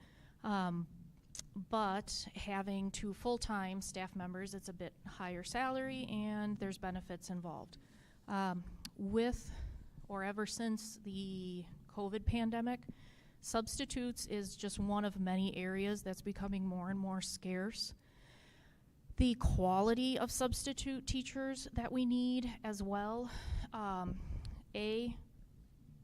But having 2 full-time staff members, it's a bit higher salary and there's benefits involved. Ever since the COVID pandemic, substitutes is just one of many areas that's becoming more and more scarce. The quality of substitute teachers that we need as well,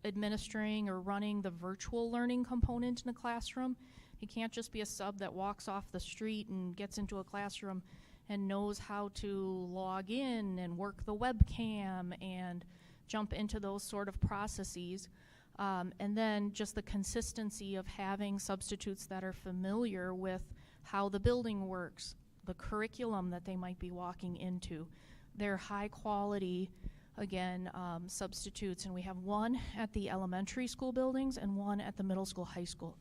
administering or running the virtual learning component in the classroom. It can't just be a sub that walks off the street and gets into a classroom and knows how to log in and work the webcam and jump into those sort of processes. And then just the consistency of having substitutes that are familiar with how the building works, the curriculum that they might be walking into. They're high quality, again, substitutes, and we have one at the elementary school buildings and one at the middle school, high school.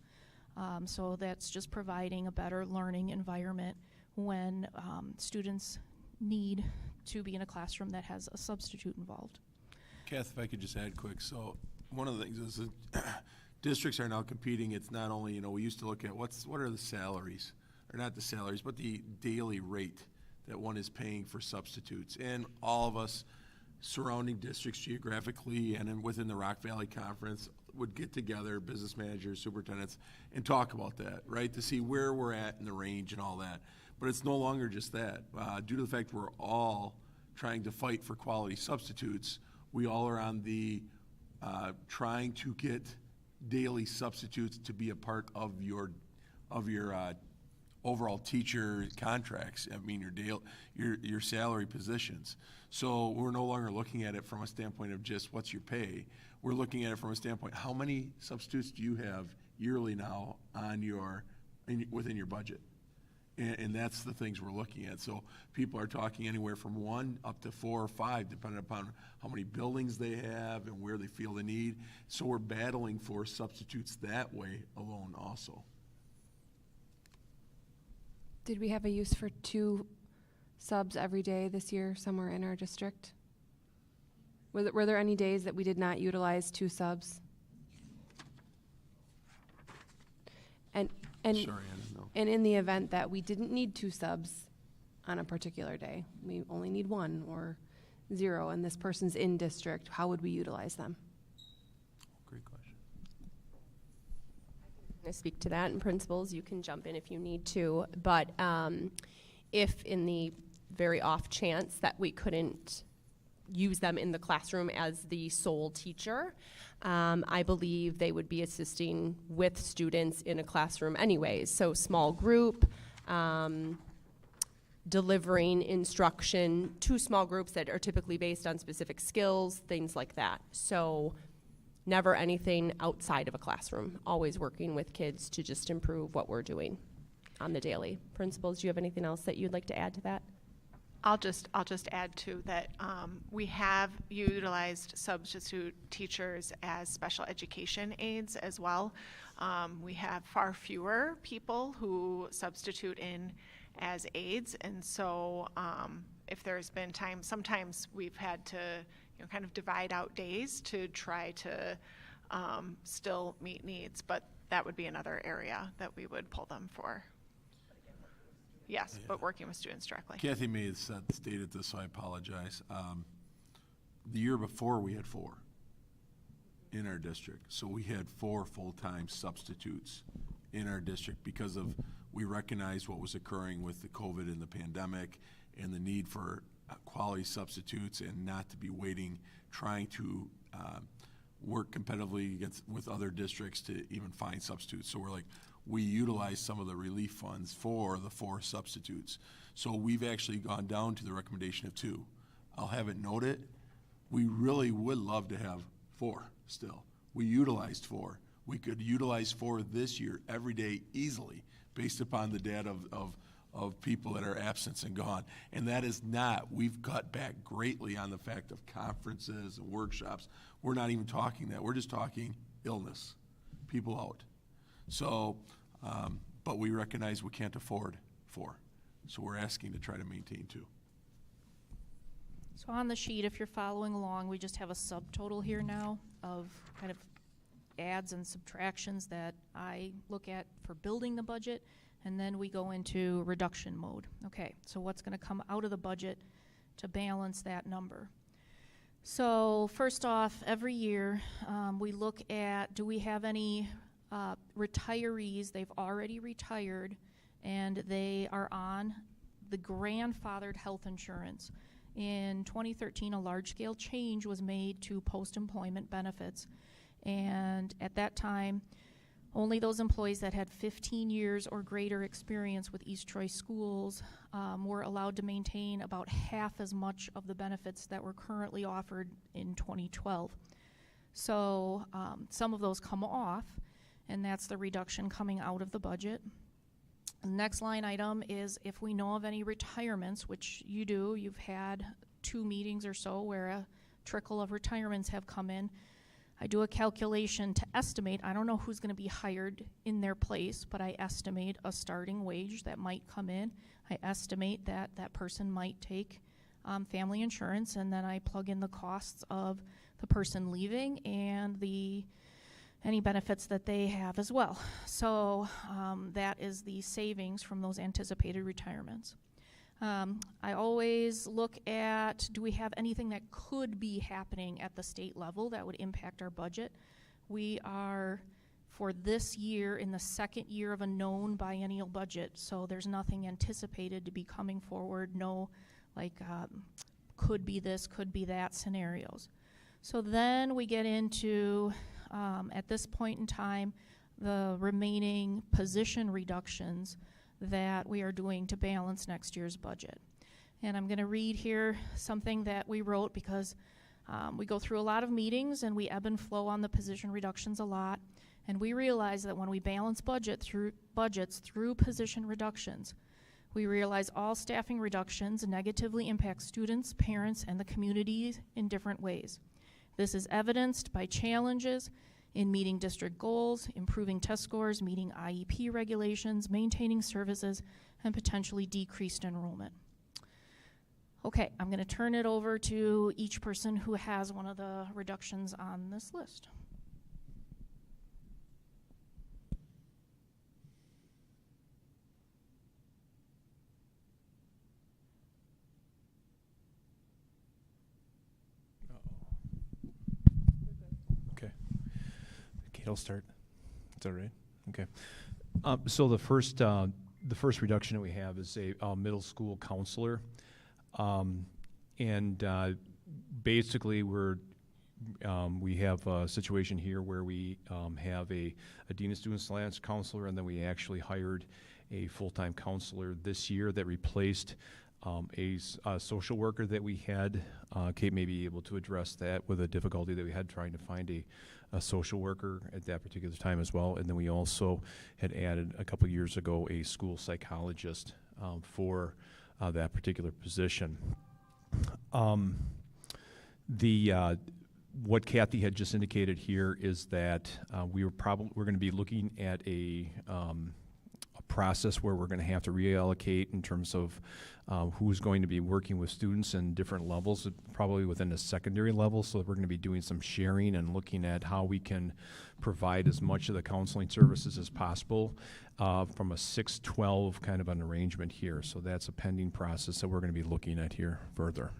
So that's just providing a better learning environment when students need to be in a classroom that has a substitute involved.
Kath, if I could just add quick, so one of the things is that districts are now competing. It's not only, we used to look at what are the salaries, or not the salaries, but the daily rate that one is paying for substitutes. And all of us surrounding districts geographically and within the Rock Valley Conference would get together, business managers, superintendents, and talk about that, right, to see where we're at in the range and all that. But it's no longer just that. Due to the fact we're all trying to fight for quality substitutes, we all are on the trying to get daily substitutes to be a part of your overall teacher contracts. I mean, your salary positions. So we're no longer looking at it from a standpoint of just what's your pay. We're looking at it from a standpoint, how many substitutes do you have yearly now on within your budget? And that's the things we're looking at. So people are talking anywhere from 1 up to 4 or 5, depending upon how many buildings they have and where they feel the need. So we're battling for substitutes that way alone also.
Did we have a use for 2 subs every day this year somewhere in our district? Were there any days that we did not utilize 2 subs? And
Sorry, I didn't know.
And in the event that we didn't need 2 subs on a particular day, we only need 1 or 0, and this person's in district, how would we utilize them?
Great question.
I speak to that, and principals, you can jump in if you need to. But if in the very off chance that we couldn't use them in the classroom as the sole teacher, I believe they would be assisting with students in a classroom anyways. So small group, delivering instruction to small groups that are typically based on specific skills, things like that. So never anything outside of a classroom, always working with kids to just improve what we're doing on the daily. Principals, do you have anything else that you'd like to add to that?
I'll just add to that. We have utilized substitute teachers as special education aides as well. We have far fewer people who substitute in as aides, and so if there's been time, sometimes we've had to kind of divide out days to try to still meet needs, but that would be another area that we would pull them for. Yes, but working with students directly.
Kathy may have stated this, so I apologize. The year before, we had 4 in our district. So we had 4 full-time substitutes in our district because we recognized what was occurring with the COVID and the pandemic and the need for quality substitutes and not to be waiting, trying to work competitively with other districts to even find substitutes. So we utilize some of the relief funds for the 4 substitutes. So we've actually gone down to the recommendation of 2. I'll have it noted, we really would love to have 4 still. We utilized 4. We could utilize 4 this year every day easily based upon the data of people that are absent and gone. And that is not, we've cut back greatly on the fact of conferences and workshops. We're not even talking that. We're just talking illness, people out. So, but we recognize we can't afford 4. So we're asking to try to maintain 2.
So on the sheet, if you're following along, we just have a subtotal here now of kind of adds and subtractions that I look at for building the budget, and then we go into reduction mode. Okay, so what's going to come out of the budget to balance that number? So first off, every year we look at, do we have any retirees? They've already retired and they are on the grandfathered health insurance. In 2013, a large-scale change was made to post-employment benefits, and at that time, only those employees that had 15 years or greater experience with East Troy schools were allowed to maintain about half as much of the benefits that were currently offered in 2012. So some of those come off, and that's the reduction coming out of the budget. The next line item is if we know of any retirements, which you do, you've had 2 meetings or so where a trickle of retirements have come in. I do a calculation to estimate, I don't know who's going to be hired in their place, but I estimate a starting wage that might come in. I estimate that that person might take family insurance, and then I plug in the costs of the person leaving and any benefits that they have as well. So that is the savings from those anticipated retirements. I always look at, do we have anything that could be happening at the state level that would impact our budget? We are, for this year, in the second year of a known biennial budget, so there's nothing anticipated to be coming forward, no, like, could be this, could be that scenarios. So then we get into, at this point in time, the remaining position reductions that we are doing to balance next year's budget. And I'm going to read here something that we wrote because we go through a lot of meetings and we ebb and flow on the position reductions a lot. And we realize that when we balance budgets through position reductions, we realize all staffing reductions negatively impact students, parents, and the community in different ways. This is evidenced by challenges in meeting district goals, improving test scores, meeting IEP regulations, maintaining services, and potentially decreased enrollment. Okay, I'm going to turn it over to each person who has one of the reductions on this list.
I'll start. Is that right? Okay. So the first reduction that we have is a middle school counselor, and basically we have a situation here where we have a dean of students / counselor, and then we actually hired a full-time counselor this year that replaced a social worker that we had. Kate may be able to address that with a difficulty that we had trying to find a social worker at that particular time as well. And then we also had added a couple years ago a school psychologist for that particular position. What Kathy had just indicated here is that we're going to be looking at a process where we're going to have to reallocate in terms of who's going to be working with students in different levels, probably within the secondary level. So we're going to be doing some sharing and looking at how we can provide as much of the counseling services as possible from a 6-12 kind of an arrangement here. So that's a pending process that we're going to be looking at here further.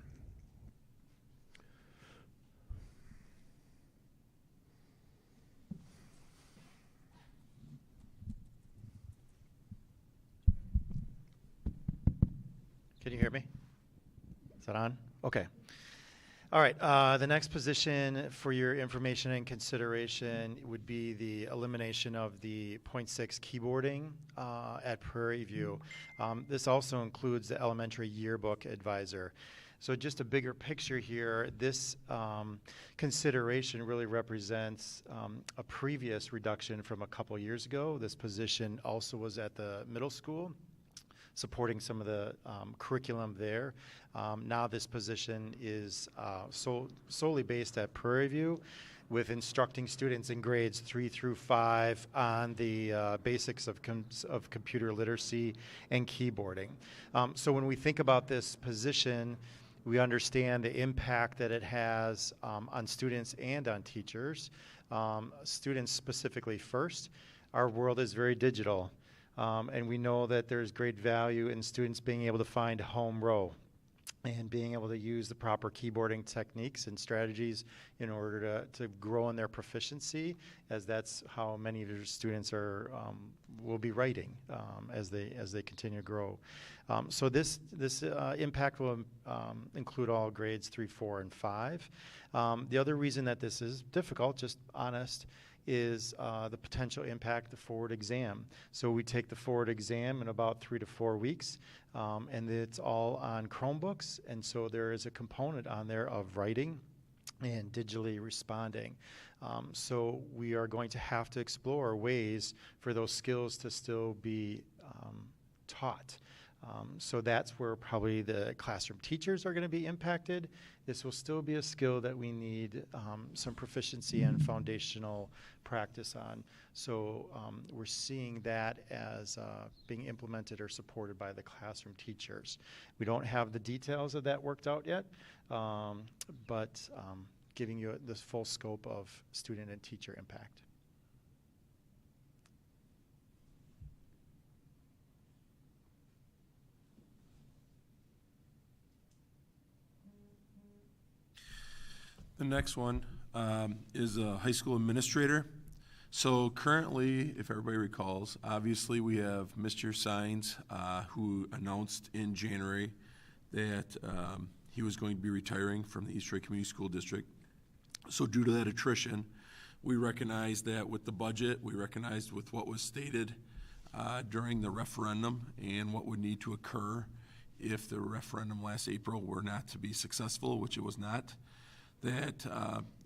Can you hear me? Is that on? Okay. All right. The next position for your information and consideration would be the elimination of the 0.6 keyboarding at Prairie View. This also includes the elementary yearbook advisor. So just a bigger picture here, this consideration really represents a previous reduction from a couple years ago. This position also was at the middle school, supporting some of the curriculum there. Now this position is solely based at Prairie View, with instructing students in grades 3 through 5 on the basics of computer literacy and keyboarding. So when we think about this position, we understand the impact that it has on students and on teachers. Students specifically first. Our world is very digital. And we know that there's great value in students being able to find home row and being able to use the proper keyboarding techniques and strategies in order to grow in their proficiency, as that's how many of your students will be writing as they continue to grow. So this impact will include all grades 3, 4, and 5. The other reason that this is difficult, just honest, is the potential impact of the forward exam. So we take the forward exam in about 3 to 4 weeks, and it's all on Chromebooks, and so there is a component on there of writing and digitally responding. So we are going to have to explore ways for those skills to still be taught. So that's where probably the classroom teachers are going to be impacted. This will still be a skill that we need some proficiency and foundational practice on. So we're seeing that as being implemented or supported by the classroom teachers. We don't have the details of that worked out yet, but giving you the full scope of student and teacher impact.
The next one is a high school administrator. So currently, if everybody recalls, obviously we have Mr. Sines, who announced in January that he was going to be retiring from the East Troy Community School District. So due to that attrition, we recognized that with the budget, we recognized with what was stated during the referendum and what would need to occur if the referendum last April were not to be successful, which it was not, that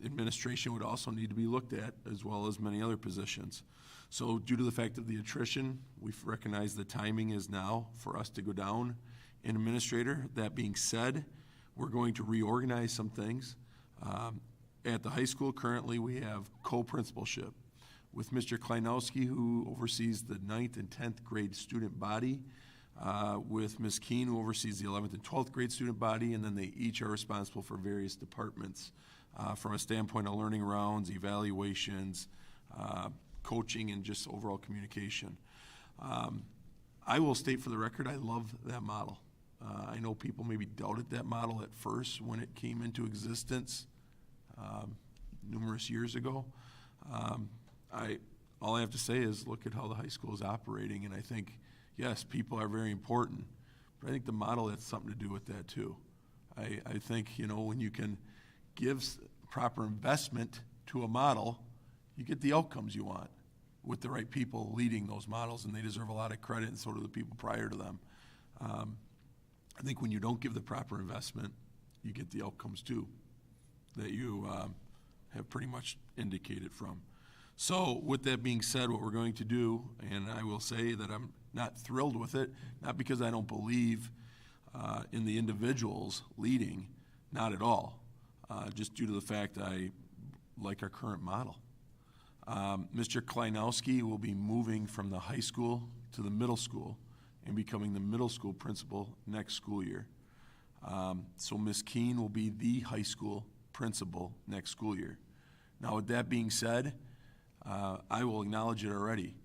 administration would also need to be looked at, as well as many other positions. So due to the fact of the attrition, we've recognized the timing is now for us to go down in administrator. That being said, we're going to reorganize some things. At the high school, currently, we have co-principalship with Mr. Kleinowski, who oversees the 9th and 10th grade student body, with Ms. Keene, who oversees the 11th and 12th grade student body, and then they each are responsible for various departments from a standpoint of learning rounds, evaluations, coaching, and just overall communication. I will state for the record, I love that model. I know people maybe doubted that model at first when it came into existence numerous years ago. All I have to say is look at how the high school is operating, and I think, yes, people are very important, but I think the model has something to do with that too. I think, when you can give proper investment to a model, you get the outcomes you want with the right people leading those models, and they deserve a lot of credit, and so do the people prior to them. I think when you don't give the proper investment, you get the outcomes too that you have pretty much indicated from. So with that being said, what we're going to do, and I will say that I'm not thrilled with it, not because I don't believe in the individuals leading, not at all, just due to the fact I like our current model. Mr. Kleinowski will be moving from the high school to the middle school and becoming the middle school principal next school year. So Ms. Keene will be the high school principal next school year. Now, with that being said, I will acknowledge it already.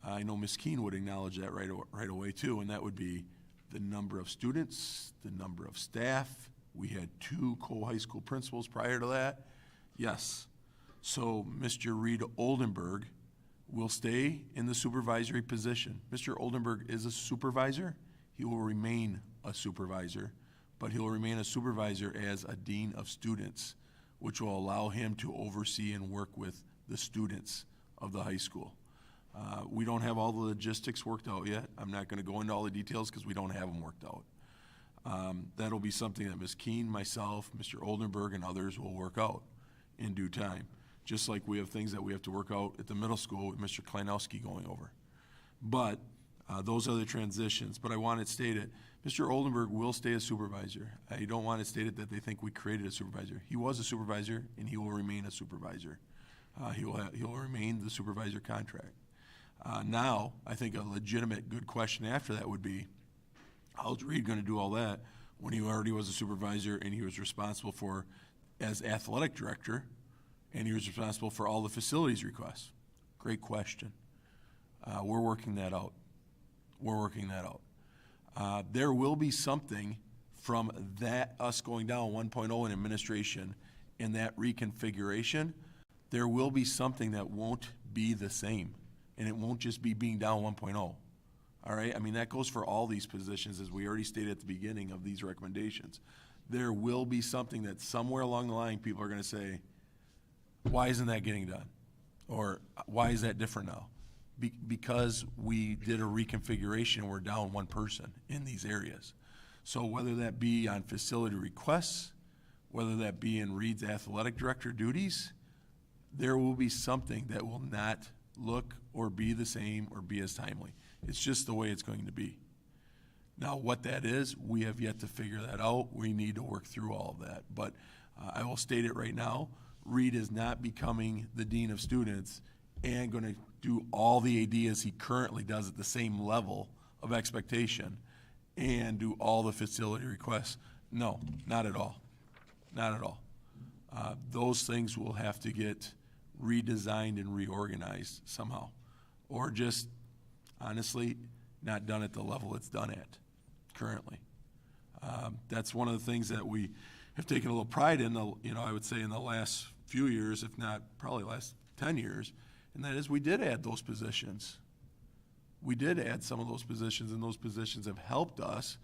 I know Ms. Keene would acknowledge that right away too, and that would be the number of students, the number of staff. We had 2 co-high school principals prior to that. Yes. So Mr. Reed Oldenburg will stay in the supervisory position. Mr. Oldenburg is a supervisor. He will remain a supervisor, but he'll remain a supervisor as a dean of students, which will allow him to oversee and work with the students of the high school. We don't have all the logistics worked out yet. I'm not going to go into all the details because we don't have them worked out. That'll be something that Ms. Keene, myself, Mr. Oldenburg, and others will work out in due time, just like we have things that we have to work out at the middle school with Mr. Kleinowski going over. But those are the transitions. But I want it stated, Mr. Oldenburg will stay a supervisor. I don't want it stated that they think we created a supervisor. He was a supervisor, and he will remain a supervisor. He will remain the supervisor contract. Now, I think a legitimate good question after that would be, how's Reed going to do all that when he already was a supervisor and he was responsible for, as athletic director, and he was responsible for all the facilities requests? Great question. We're working that out. There will be something from that, us going down 1.0 in administration, in that reconfiguration. There will be something that won't be the same, and it won't just be being down 1.0. All right? I mean, that goes for all these positions, as we already stated at the beginning of these recommendations. There will be something that somewhere along the line people are going to say, why isn't that getting done? Or why is that different now? Because we did a reconfiguration and we're down one person in these areas. So whether that be on facility requests, whether that be in Reed's athletic director duties, there will be something that will not look or be the same or be as timely. It's just the way it's going to be. Now, what that is, we have yet to figure that out. We need to work through all of that. But I will state it right now, Reed is not becoming the dean of students and going to do all the AD as he currently does at the same level of expectation and do all the facility requests. No, not at all. Not at all. Those things will have to get redesigned and reorganized somehow, or just honestly not done at the level it's done at currently. That's one of the things that we have taken a little pride in, I would say in the last few years, if not probably last 10 years, and that is we did add those positions. We did add some of those positions, and those positions have helped us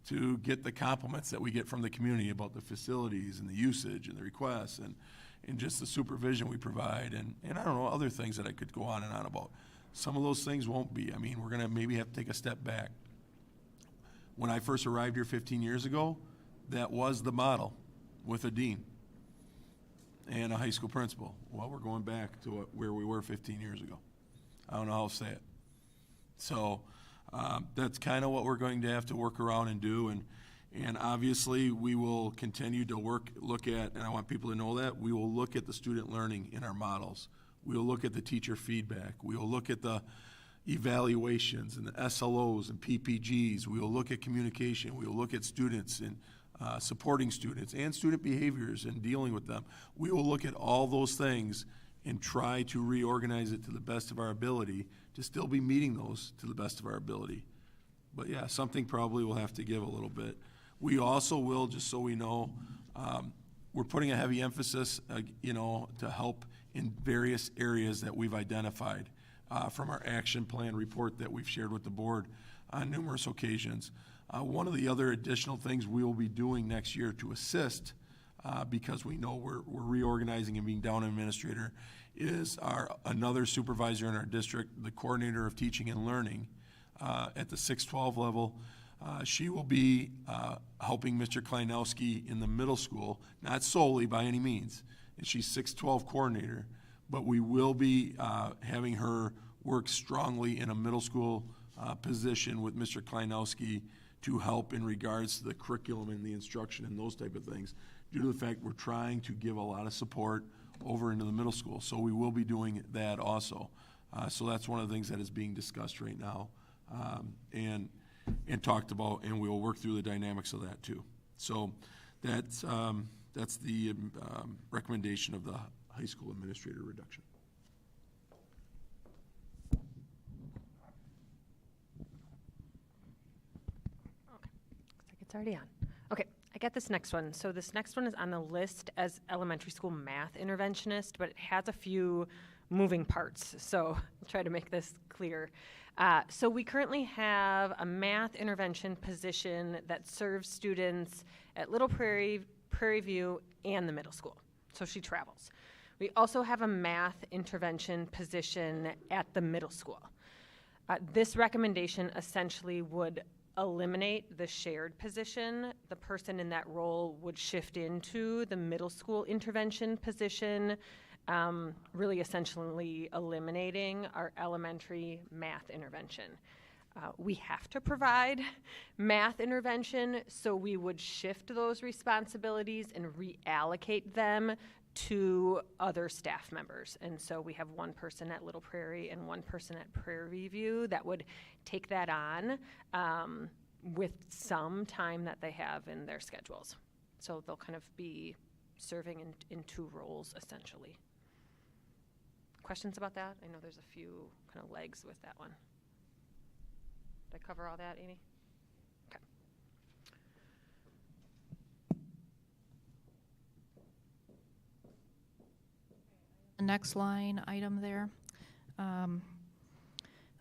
to get the compliments that we get from the community about the facilities and the usage and the requests and just the supervision we provide and I don't know, other things that I could go on and on about. Some of those things won't be. I mean, we're going to maybe have to take a step back. When I first arrived here 15 years ago, that was the model with a dean and a high school principal. Well, we're going back to where we were 15 years ago. I don't know how to say it. So that's kind of what we're going to have to work around and do. And obviously, we will continue to look at, and I want people to know that, we will look at the student learning in our models. We will look at the teacher feedback. We will look at the evaluations and the SLOs and PPGs. We will look at communication. We will look at students and supporting students and student behaviors and dealing with them. We will look at all those things and try to reorganize it to the best of our ability to still be meeting those to the best of our ability. But yeah, something probably will have to give a little bit. We also will, just so we know, we're putting a heavy emphasis, to help in various areas that we've identified from our action plan report that we've shared with the board on numerous occasions. One of the other additional things we will be doing next year to assist, because we know we're reorganizing and being down administrator, is another supervisor in our district, the coordinator of teaching and learning at the 6-12 level. She will be helping Mr. Kleinowski in the middle school, not solely by any means. And she's 6-12 coordinator, but we will be having her work strongly in a middle school position with Mr. Kleinowski to help in regards to the curriculum and the instruction and those type of things, due to the fact we're trying to give a lot of support over into the middle school. So we will be doing that also. So that's one of the things that is being discussed right now and talked about, and we'll work through the dynamics of that too. So that's the recommendation of the high school administrator reduction.
It's already on. Okay, I got this next one. So this next one is on the list as elementary school math interventionist, but it has a few moving parts. So I'll try to make this clear. So we currently have a math intervention position that serves students at Little Prairie, Prairie View, and the middle school. So she travels. We also have a math intervention position at the middle school. This recommendation essentially would eliminate the shared position. The person in that role would shift into the middle school intervention position, really essentially eliminating our elementary math intervention. We have to provide math intervention, so we would shift those responsibilities and reallocate them to other staff members. And so we have one person at Little Prairie and one person at Prairie View that would take that on with some time that they have in their schedules. So they'll kind of be serving in two roles, essentially. Questions about that? I know there's a few kind of legs with that one. Did I cover all that, Amy? Okay.
The next line item there.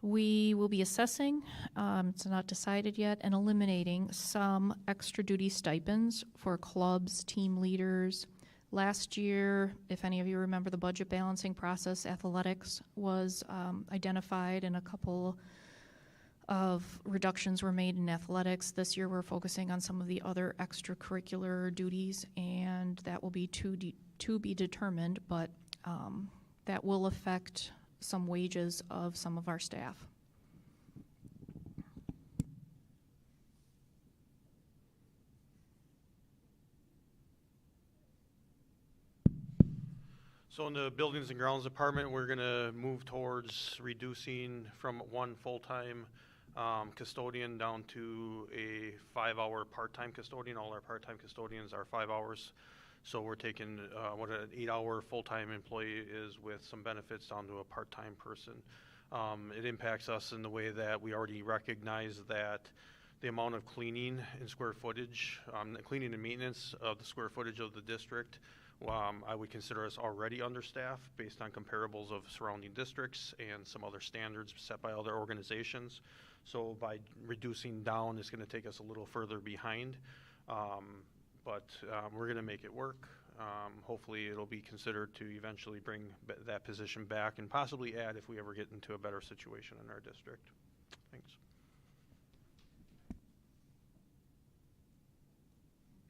We will be assessing, it's not decided yet, and eliminating some extra duty stipends for clubs, team leaders. Last year, if any of you remember the budget balancing process, athletics was identified, and a couple of reductions were made in athletics. This year we're focusing on some of the other extracurricular duties, and that will be to be determined, but that will affect some wages of some of our staff.
So in the Buildings and Grounds Department, we're gonna move towards reducing from one full-time custodian down to a 5-hour part-time custodian. All our part-time custodians are 5 hours. So we're taking what an 8-hour full-time employee is with some benefits down to a part-time person. It impacts us in the way that we already recognize that the amount of cleaning and square footage, cleaning and maintenance of the square footage of the district, I would consider us already understaffed based on comparables of surrounding districts and some other standards set by other organizations. So by reducing down, it's going to take us a little further behind, but we're going to make it work. Hopefully it'll be considered to eventually bring that position back and possibly add if we ever get into a better situation in our district. Thanks.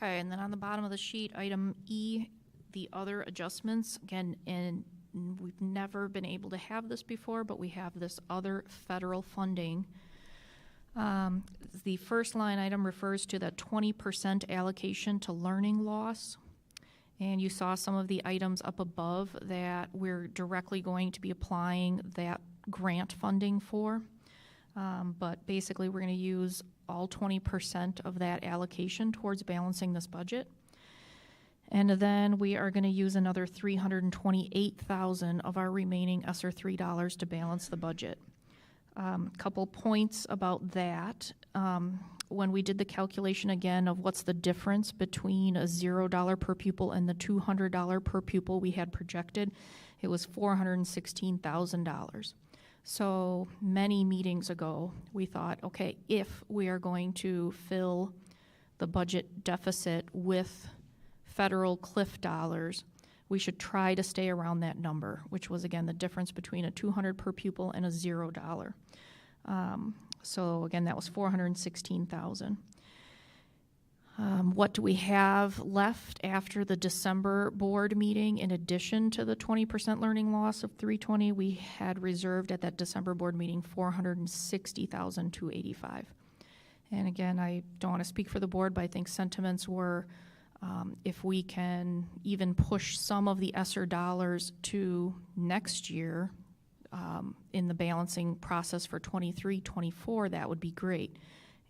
Okay, and then on the bottom of the sheet, item E, the other adjustments, again, and we've never been able to have this before, but we have this other federal funding. The first line item refers to the 20% allocation to learning loss. And you saw some of the items up above that we're directly going to be applying that grant funding for. But basically, we're going to use all 20% of that allocation towards balancing this budget. And then we are going to use another $328,000 of our remaining ESSER $3 to balance the budget. Couple points about that. When we did the calculation again of what's the difference between a $0 per pupil and the $200 per pupil we had projected, it was $416,000. So many meetings ago, we thought, okay, if we are going to fill the budget deficit with federal cliff dollars, we should try to stay around that number, which was, again, the difference between a $200 per pupil and a $0. So again, that was $416,000. What do we have left after the December board meeting? In addition to the 20% learning loss of $320, we had reserved at that December board meeting $460,285. And again, I don't want to speak for the board, but I think sentiments were if we can even push some of the ESSER dollars to next year in the balancing process for 23-24, that would be great.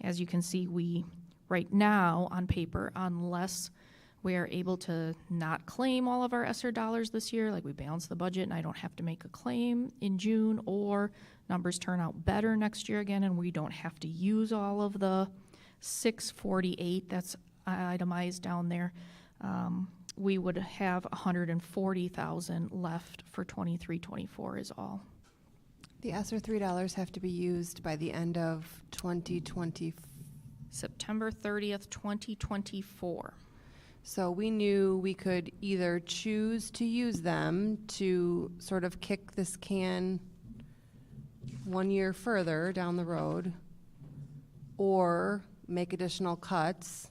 As you can see, we right now on paper, unless we are able to not claim all of our ESSER dollars this year, like we balance the budget and I don't have to make a claim in June, or numbers turn out better next year again and we don't have to use all of the 648 that's itemized down there, we would have $140,000 left for 23-24 is all.
The ESSER $3 have to be used by the end of 2020.
September 30th, 2024.
So we knew we could either choose to use them to sort of kick this can 1 year further down the road, or make additional cuts,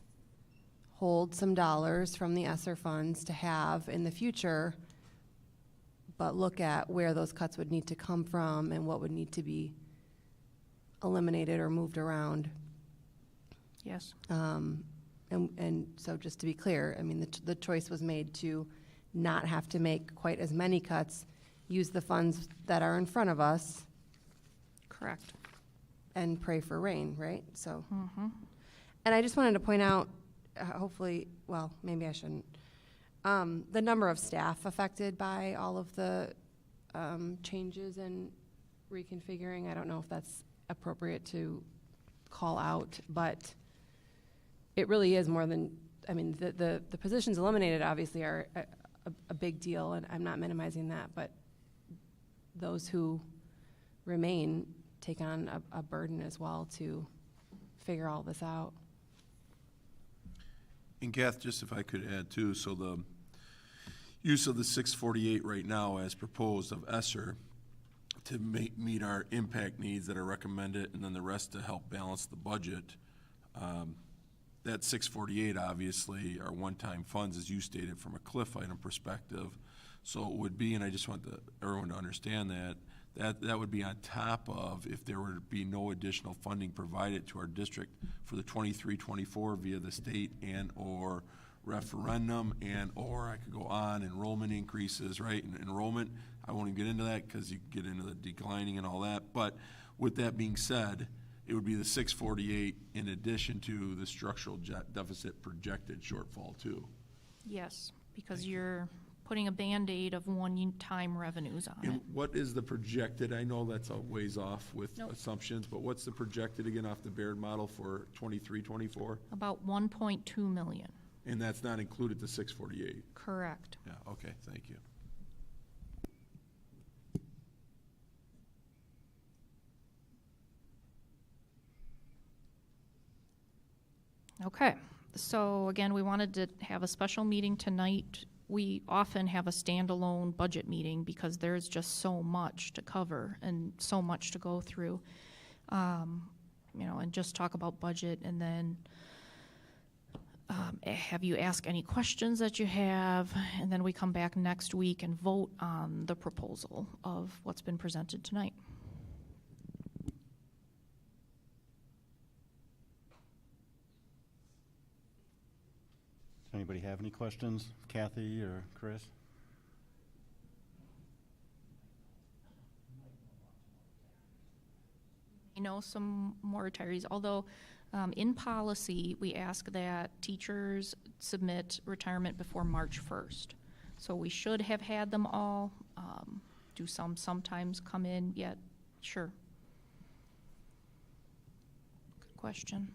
hold some dollars from the ESSER funds to have in the future, but look at where those cuts would need to come from and what would need to be eliminated or moved around.
Yes.
And so just to be clear, I mean, the choice was made to not have to make quite as many cuts, use the funds that are in front of us.
Correct.
And pray for rain, right? So, and I just wanted to point out, hopefully, well, maybe I shouldn't, the number of staff affected by all of the changes and reconfiguring. I don't know if that's appropriate to call out, but it really is more than, I mean, the positions eliminated obviously are a big deal, and I'm not minimizing that, but those who remain take on a burden as well to figure all this out.
And Kath, just if I could add too, so the use of the 648 right now as proposed of ESSER to meet our impact needs that are recommended, and then the rest to help balance the budget. That 648 obviously are one-time funds, as you stated, from a cliff item perspective. So it would be, and I just want everyone to understand that, That would be on top of if there were to be no additional funding provided to our district for the 23-24 via the state and/or referendum and/or I could go on, enrollment increases, right? And enrollment, I won't even get into that because you get into the declining and all that. But with that being said, it would be the 648 in addition to the structural deficit projected shortfall too.
Yes, because you're putting a Band-Aid of one-time revenues on it.
And what is the projected, I know that's a ways off with
Nope.
assumptions, but what's the projected again off the Baird model for 23-24?
About 1.2 million,
And that's not included the 648?
correct.
Yeah, okay, thank you.
Okay, so again, we wanted to have a special meeting tonight. We often have a standalone budget meeting because there's just so much to cover and so much to go through. And just talk about budget and then have you ask any questions that you have, and then we come back next week and vote on the proposal of what's been presented tonight.
Does anybody have any questions? Kathy or Chris?
I know some more retirees, although in policy, we ask that teachers submit retirement before March 1st. So we should have had them all. Do some sometimes come in yet? Sure. Good question.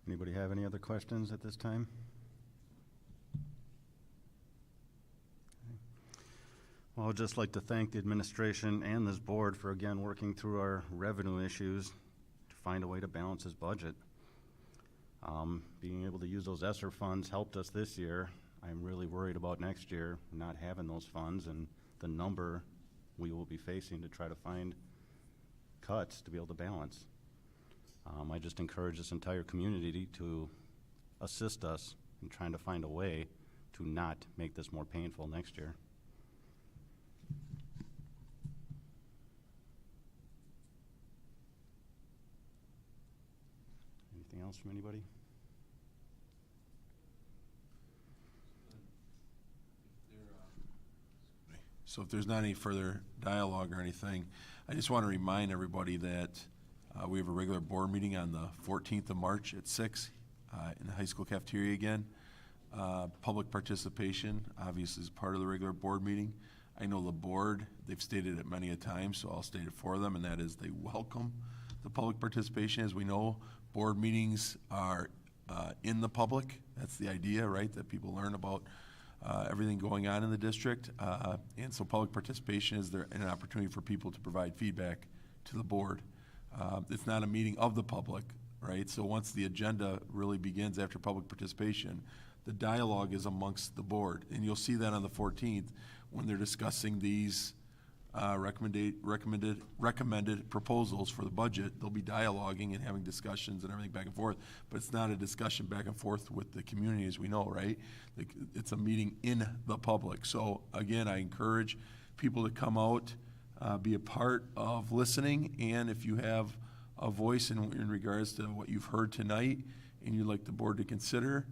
Anybody have any other questions at this time? Well, I'd just like to thank the administration and this board for again working through our revenue issues to find a way to balance this budget. Being able to use those ESSER funds helped us this year. I'm really worried about next year not having those funds and the number we will be facing to try to find cuts to be able to balance. I just encourage this entire community to assist us in trying to find a way to not make this more painful next year. Anything else from anybody?
So if there's not any further dialogue or anything, I just want to remind everybody that we have a regular board meeting on the 14th of March at 6 in the high school cafeteria again. Public participation obviously is part of the regular board meeting. I know the board, they've stated it many a time, so I'll state it for them, and that is they welcome the public participation. As we know, board meetings are in the public. That's the idea, right? That people learn about everything going on in the district. And so public participation is there an opportunity for people to provide feedback to the board. It's not a meeting of the public, right? So once the agenda really begins after public participation, the dialogue is amongst the board. And you'll see that on the 14th when they're discussing these recommended proposals for the budget. They'll be dialoguing and having discussions and everything back and forth, but it's not a discussion back and forth with the community, as we know, right? It's a meeting in the public. So again, I encourage people to come out, be a part of listening, and if you have a voice in regards to what you've heard tonight and you'd like the board to consider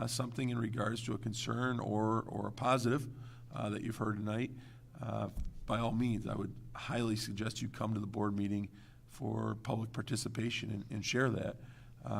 something in regards to a concern or a positive that you've heard tonight, by all means, I would highly suggest you come to the board meeting for public participation and share that,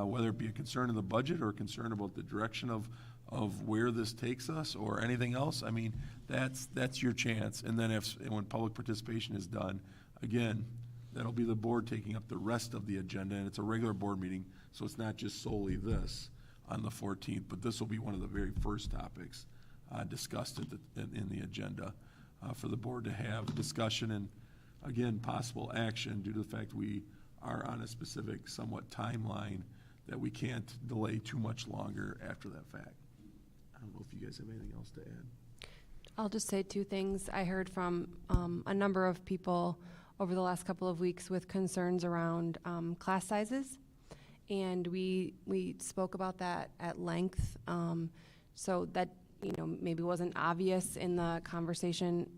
whether it be a concern in the budget or a concern about the direction of where this takes us or anything else. I mean, that's your chance. And then when public participation is done, again, that'll be the board taking up the rest of the agenda, and it's a regular board meeting, so it's not just solely this on the 14th, but this will be one of the very first topics discussed in the agenda for the board to have discussion and, again, possible action due to the fact we are on a specific somewhat timeline that we can't delay too much longer after that fact. I don't know if you guys have anything else to add.
I'll just say two things. I heard from a number of people over the last couple of weeks with concerns around class sizes and we spoke about that at length. So that, maybe wasn't obvious in the conversation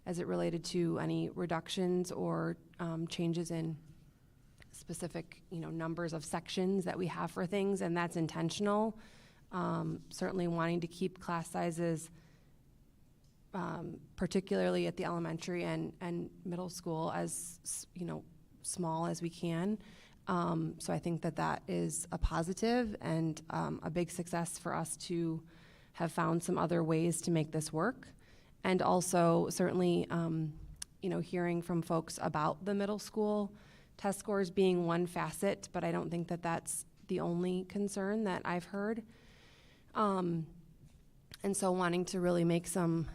as it related to any reductions or changes in specific, numbers of sections that we have for things, and that's intentional. Certainly wanting to keep class sizes, particularly at the elementary and middle school, as small as we can. So I think that is a positive and a big success for us to have found some other ways to make this work. And also certainly, hearing from folks about the middle school test scores being one facet, but I don't think that that's the only concern that I've heard. And so wanting to really make some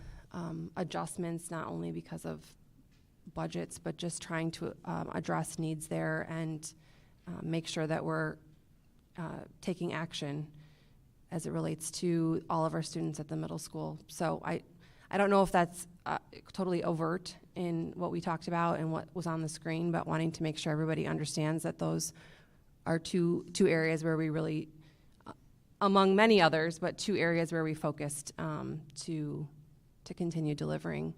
adjustments, not only because of budgets, but just trying to address needs there and make sure that we're taking action as it relates to all of our students at the middle school. So I don't know if that's totally overt in what we talked about and what was on the screen, but wanting to make sure everybody understands that those are two areas where we really, among many others, but two areas where we focused to continue delivering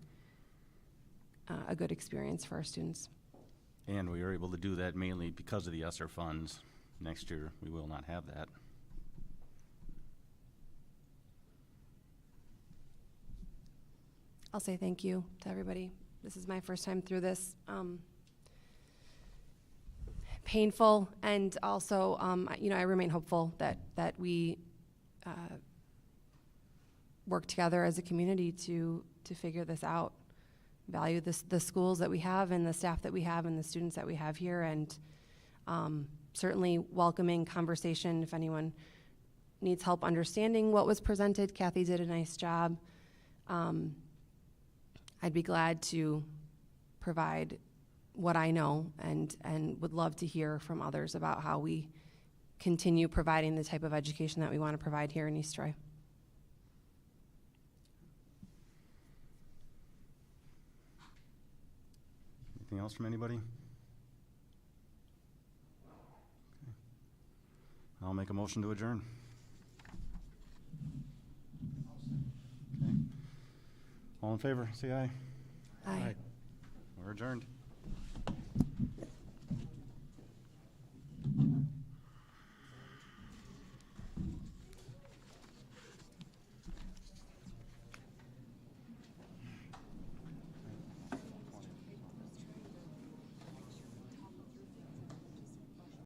a good experience for our students.
And we were able to do that mainly because of the ESSER funds. Next year, we will not have that.
I'll say thank you to everybody. This is my first time through this. Painful, and also, I remain hopeful that we work together as a community to figure this out. Value the schools that we have and the staff that we have and the students that we have here, and certainly welcoming conversation if anyone needs help understanding what was presented. Kathy did a nice job. I'd be glad to provide what I know and would love to hear from others about how we continue providing the type of education that we want to provide here in East Troy.
Anything else from anybody? Okay. I'll make a motion to adjourn. Okay. All in favor, say aye.
Aye.
We're adjourned.